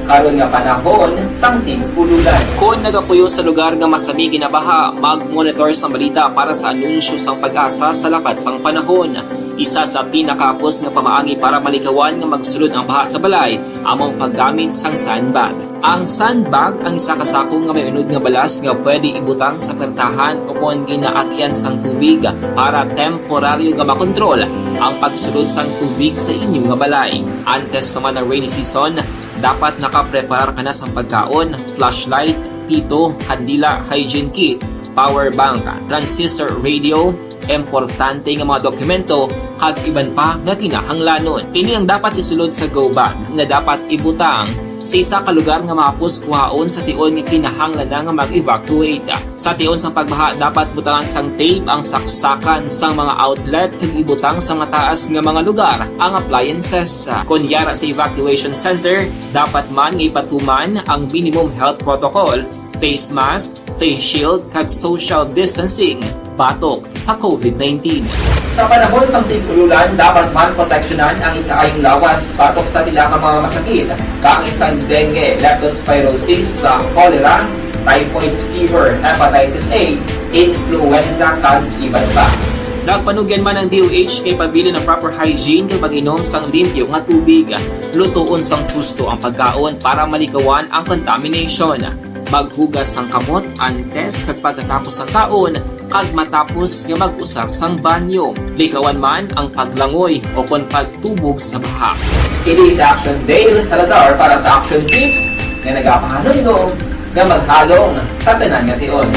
karon nga panahon sang tig-ululan. Kung nagapuyo sa lugar nga masami ginabaha, mag-monitor sa balita para sa anunsyo sang pag-asa sa lakat sang panahon. Isa sa pinakapos nga pamaagi para malikawan nga magsulod ang baha sa balay, among paggamit sang sandbag. Ang sandbag ang isa ka sako nga may unod nga balas nga pwede ibutang sa pertahan o kung ginaagyan sang tubig para temporaryo nga makontrol ang pagsulod sang tubig sa inyong nga balay. Antes naman ng rainy season, dapat nakapreparar ka na sa pagkaon, flashlight, pito, kandila, hygiene kit, power bank, transistor radio, importante nga mga dokumento, kag iban pa nga kinahanglanon. Ini ang dapat isulod sa go bag nga dapat ibutang sa isa ka lugar nga mapus kuhaon sa tion nga kinahanglan nga mag-evacuate. Sa tion sang pagbaha dapat butangan sang tape ang saksakan sang mga outlet kag ibutang sa mataas nga mga lugar ang appliances. Kunyara sa evacuation center, dapat man nga ipatuman ang minimum health protocol, face mask, face shield kag social distancing batok sa COVID-19. Sa panahon sang tig-ululan, dapat man proteksyonan ang ikaayong lawas batok sa pila ka mga masakit, kang isang dengue, leptospirosis, cholera, typhoid fever, hepatitis A, influenza, kag iban pa. Nagpanugyan man ang DOH kay pabili ng proper hygiene kay pag-inom sang limpyo nga tubig. Lutuon sang gusto ang pagkaon para malikawan ang contamination. Maghugas sang kamot antes kag pagkatapos sang kaon kag matapos nga mag-usar sang banyo. Likawan man ang paglangoy o kon pagtubog sa baha. Kini sa Action Dale Salazar para sa Action Tips nga nagapahanundong nga maghalong sa tanan nga tion.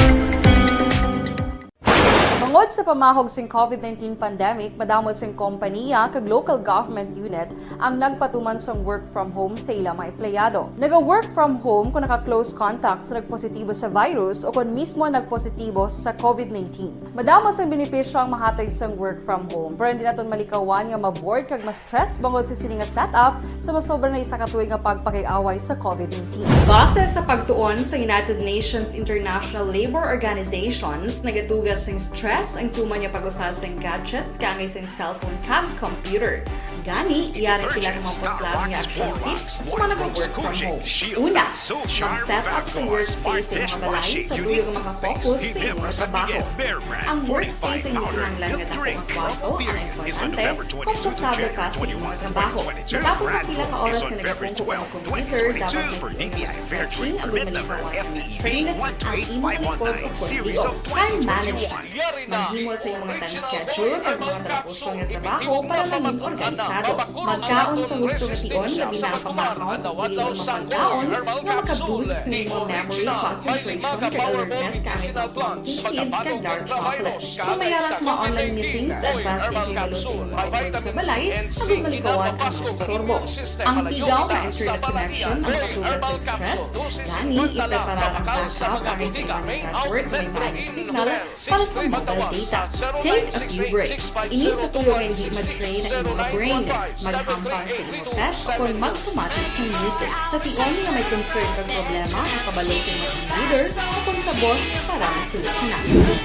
Tungod sa pamahog sing COVID-19 pandemic, madamo sing kompanya kag local government unit ang nagpatuman sang work from home sa ilang mga empleyado. Naga-work from home kung naka-close contact sa nagpositibo sa virus o kung mismo nagpositibo sa COVID-19. Madamo sang benepisyo ang mahatag sang work from home, pero hindi naton malikawan nga ma-bored kag ma-stress bangod sa sini nga setup sa masobra na isa ka tuig nga pagpakiaway sa COVID-19. Base sa pagtuon sa United Nations International Labor Organizations, nagatugas sing stress ang tuman niya pag-usar sing gadgets kangay sing cellphone kag computer. Gani, iyan ang pila ng mga poslang nga action tips sa mga nag-work from home. Una, mag-set up sa workspace sa mga balay sa tuyo nga makafocus sa inyong trabaho. Ang workspace ay kinahanglan nga dako ang kwarto ang importante, komportable ka sa inyong trabaho. Matapos ang pila ka oras na nagpungko ka ng computer, dapat may stretching ang lumalikawan ng strain ang imong likod o kontigo. Time management. Maghimo sa iyong mga time schedule pag mga tapos ng trabaho para maging organisado. Magkaon sa gusto nga tion, labi na ang pamakaon, pili ng mga pagkaon na makaboost sa inyong memory, concentration, kag alertness kami sa pumpkin seeds kag dark chocolate. Kung mayaras mga online meetings, advance ipinalo sa inyong mga work sa balay, habang malikawan ang mga storbo. Ang tigaw na internet connection ang katulad sa stress, gani iprepara ang backup kami sa mga network may maayong signal para sa mobile data. Take a few breaks. Ini sa tulong na hindi mag-train ang inyong brain, maghampang sa inyong test o kung mag-automatic sa music. Sa tion na may concern kang problema, nakabalo sa inyong leader o kung sa boss para masolusyonan.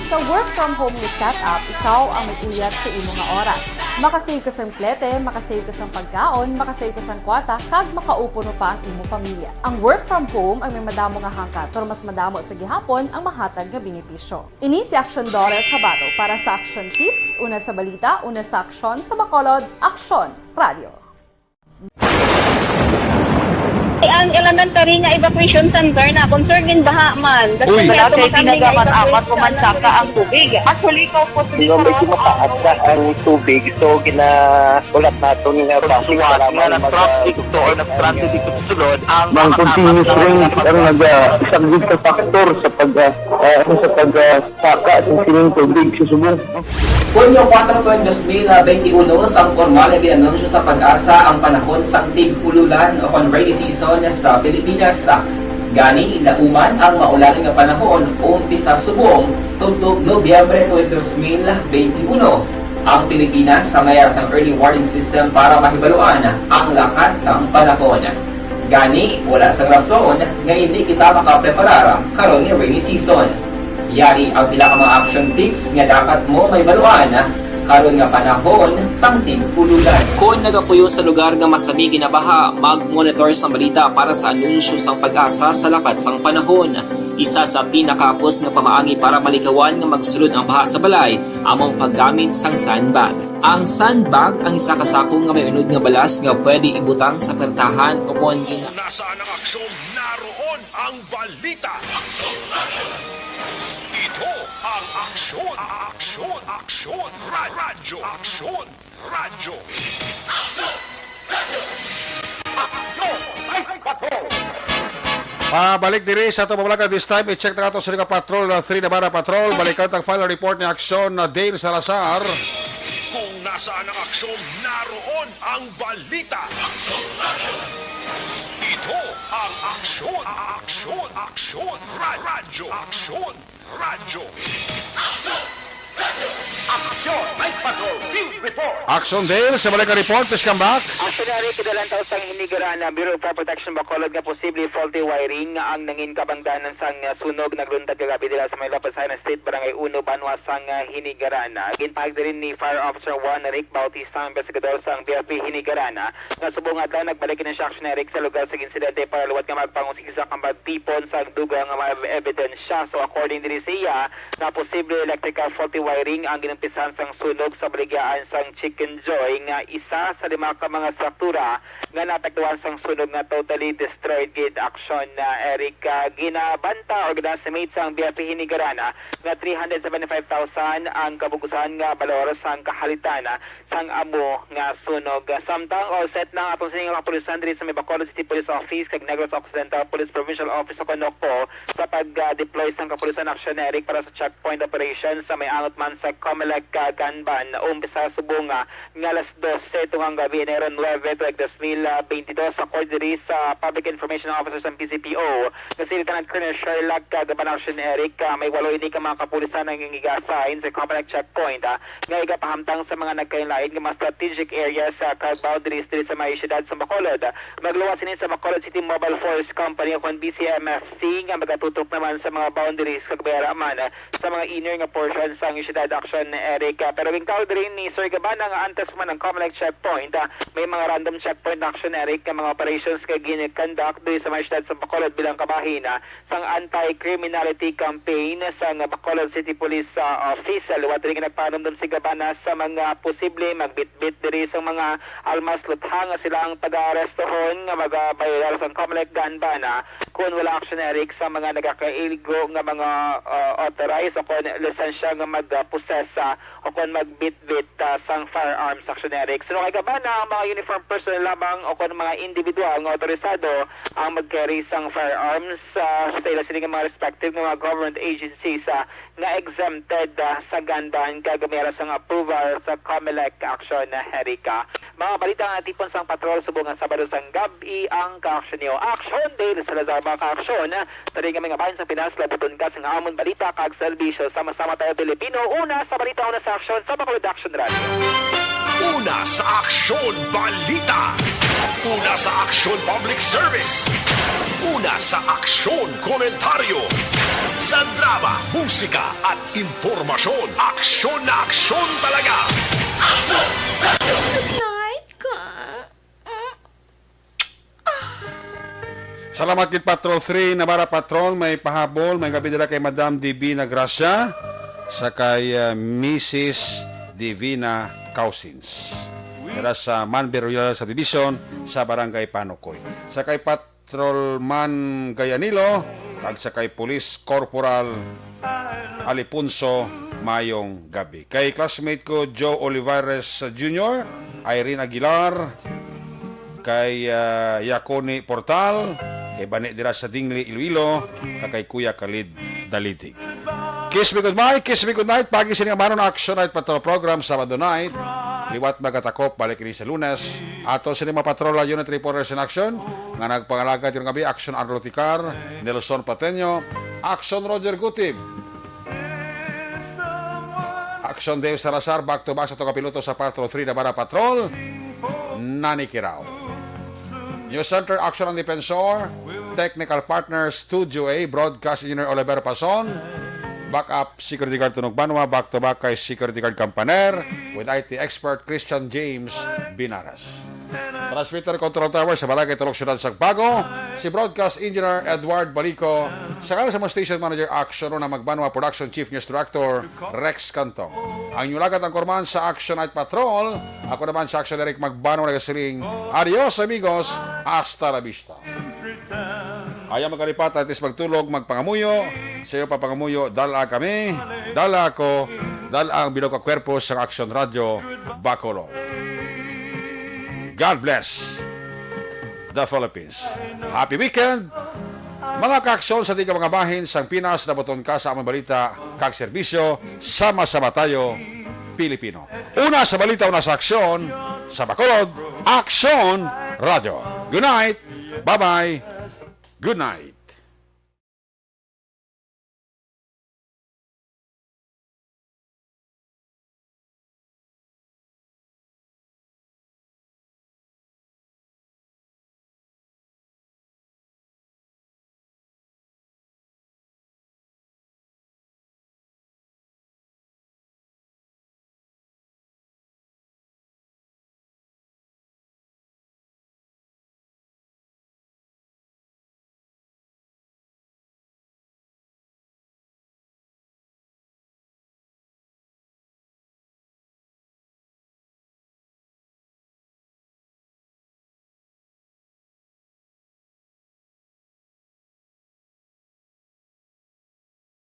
Sa work from home ni setup, ikaw ang mag-uyat sa imong nga oras. Makasave ka sang plete, makasave ka sang pagkaon, makasave ka sang kwarta, kag makaupo no pa ang imong pamilya. Ang work from home ay may madamo nga hangkat, pero mas madamo sa gihapon ang mahatag nga benepisyo. Ini si Action Daughter Cabato para sa Action Tips, una sa balita, una sa aksyon, sa Bacolod, Aksyon Radio. Ang elementary nga evacuation center na concern din baha man. Uy, kasi tinagaman apat kumansaka ang tubig. Actually, ikaw po medyo mataas na ang tubig. So, ulat nato nga pasuwat nga nag-traffic to or nag-transit dito sa sulod. Ang continuous rain ang nag-isang sa factor sa pagsaka sa sining tubig sa subong. Hunyo 4, 2021, sang formal ay ginanunsyo sa Pag-asa ang panahon sang tig-ululan o kon rainy season sa Pilipinas. Gani, lauman ang maulaling nga panahon umpisa subong tugtog Nobyembre 2021. Ang Pilipinas sa mayar sang early warning system para mahibaluan ang lakat sang panahon. Gani, wala sang rason nga hindi kita makapreparar karon ni rainy season. Yari ang pila ka mga action tips nga dapat mo may baluan karon nga panahon sang tig-ululan. Kung nagapuyo sa lugar nga masami ginabaha, mag-monitor sa balita para sa anunsyo sang Pag-asa sa lakat sang panahon. Isa sa pinakapos nga pamaagi para malikawan nga magsulod ang baha sa balay, among paggamit sang sandbag. Ang sandbag ang isa kasakong nga may unod nga balas nga pwede ibutang sa pertahan o kung Nasaan ang aksyon? Naroon ang balita. Ito ang aksyon, radyo, radyo. Balik diri sa ito babalaga this time. I-check na ito sa Liga Patrol 3 Navarra Patrol. Balikan ang final report ni aksyon na Dale Salazar. Kung nasaan ang aksyon, naroon ang balita. Ito ang aksyon, radyo, radyo. Action Dale, sa balik report, please come back. Actually, kidalang tao sang hinigaran na Bureau of Fire Protection Bacolod nga posible faulty wiring ang nangin kabangdanan sang sunog naglundag kagabi dila sa may Lapasay na State Barangay 1 Banwa sang hinigaran. Ginpahag din ni Fire Officer 1 Rick Bautista, investigador sang BFP hinigaran nga subong adlaw nagbalik na siya action Rick sa lugar sa insidente para luwat nga magpangusig sa kambag tipon sa dugang nga mga ebidensya. So according din siya na posible electrical faulty wiring ang ginumpisahan sang sunog sa baligyan sang Chicken Joy nga isa sa 5 ka mga struktura nga naapektuhan sang sunog nga totally destroyed gid action na Eric ginabanta or gina-estimate sang BFP Hinigarana nga 375,000 ang kabugusan nga balor sang kahalitan sang amo nga sunog. Samtang all set na atong sining kapulisan diri sa Bacolod City Police Office kag Negros Occidental Police Provincial Office sa Konokpo sa pag-deploy sang kapulisan action Eric para sa checkpoint operation sa may angot man sa Comelec Ganban. Umpisa subong nga alas 12 tungang gabi Enero 9 tuig 2022 sa diri sa Public Information Officer sa PCPO. Kasi Lieutenant Colonel Sherlock Gaban action Eric may 8 ini ka mga kapulisan ang gigasign sa Comelec checkpoint nga igapahamtang sa mga nagkainlain nga mga strategic areas sa boundaries diri sa may siyudad sa Bacolod. Magluwas ini sa Bacolod City Mobile Force Company o BCMFC nga magatutok naman sa mga boundaries kag bayaraman sa mga inner nga portions sa siyudad action Eric. Pero wingkaw diri ni Sir Gaban nga antes man ang Comelec checkpoint may mga random checkpoint action Eric nga mga operations kay gin-conduct diri sa mga siyudad sa Bacolod bilang kabahin sang anti-criminality campaign sa Bacolod City Police Office. Luwat rin nagpanumdum si Gaban sa mga posible magbitbit diri sa mga almas luthang nga sila ang pag-arestohon nga magabayar sa Comelec Ganban kung wala action Eric sa mga nagakailigo nga mga authorized o kung lisensya nga mag-possess o kung magbitbit sang firearms action Eric. So kay Gaban ang mga uniform personnel lamang o kung mga individual nga autorisado ang mag-carry sang firearms sa sila mga respective nga mga government agencies nga exempted sa Ganban kagamera sang approval sa Comelec action Eric. Mga balita nga tipon sang patrol subong nga Sabado sang gabi ang ka-action niyo. Action Day sa Lazar mga ka-action. Tari nga mga bahin sa Pinas labuton ka sa amon balita kag serbisyo sama-sama tayo Pilipino. Una sa balita, una sa action sa Bacolod Action Radio. Una sa aksyon balita. Una sa aksyon public service. Una sa aksyon komentaryo. Sa drama, musika at impormasyon. Aksyon na aksyon talaga. Aksyon! Salamat kit Patrol 3 Navara Patrol, may pahabol, may gabi dala kay Madam Divina Gracia sa kay Mrs. Divina Causins. Dara sa Manberoyal sa Division sa Barangay Panukoy. Sa kay Patrolman Gayanilo kag sa kay Police Corporal Alipunso mayong gabi. Kay classmate ko Joe Olivares Jr., Irene Aguilar, kay Yakoni Portal, kay Bani dira sa Dingli Iloilo, kay Kuya Khalid Dalitig. Kiss me good night. Pagi sining amaron action night patrol program Sabado night. Liwat magatakop balik ini sa Lunes. Ato sining mapatrola unit reporters in action nga nagpangalaga yung gabi action Arlo Ticar, Nelson Pateño, action Roger Gutib, action Dave Salazar, back to back sa kapiloto sa Patrol 3 Navara Patrol, Nani Kirao. News Center Action and Defensor, Technical Partner Studio A, Broadcast Engineer Oliver Pason, Backup Security Guard Tunog Banwa, back to back kay Security Guard Campaner, with IT expert Christian James Binaras. Transmitter Control Tower sa Balagay Tulok Syudad Sagbago, si Broadcast Engineer Edward Balico, sakala sa mga Station Manager Action na Magbanwa Production Chief News Director Rex Cantong. Ang nyulagat ang korman sa Action Night Patrol, ako naman sa Action Eric Magbanwa nagasiling, adios amigos, hasta la vista. Ayaw magkalipat at is magtulog, magpangamuyo, sa iyo papangamuyo, dala kami, dala ako, dala ang bilog ka kwerpo sa Action Radio Bacolod. God bless the Philippines. Happy weekend! Mga kaaksyon sa di ka mga bahin sang Pinas na buton ka sa aming balita kag serbisyo, sama-sama tayo Pilipino. Una sa balita, una sa aksyon sa Bacolod Action Radio. Good night! Bye-bye! Good night!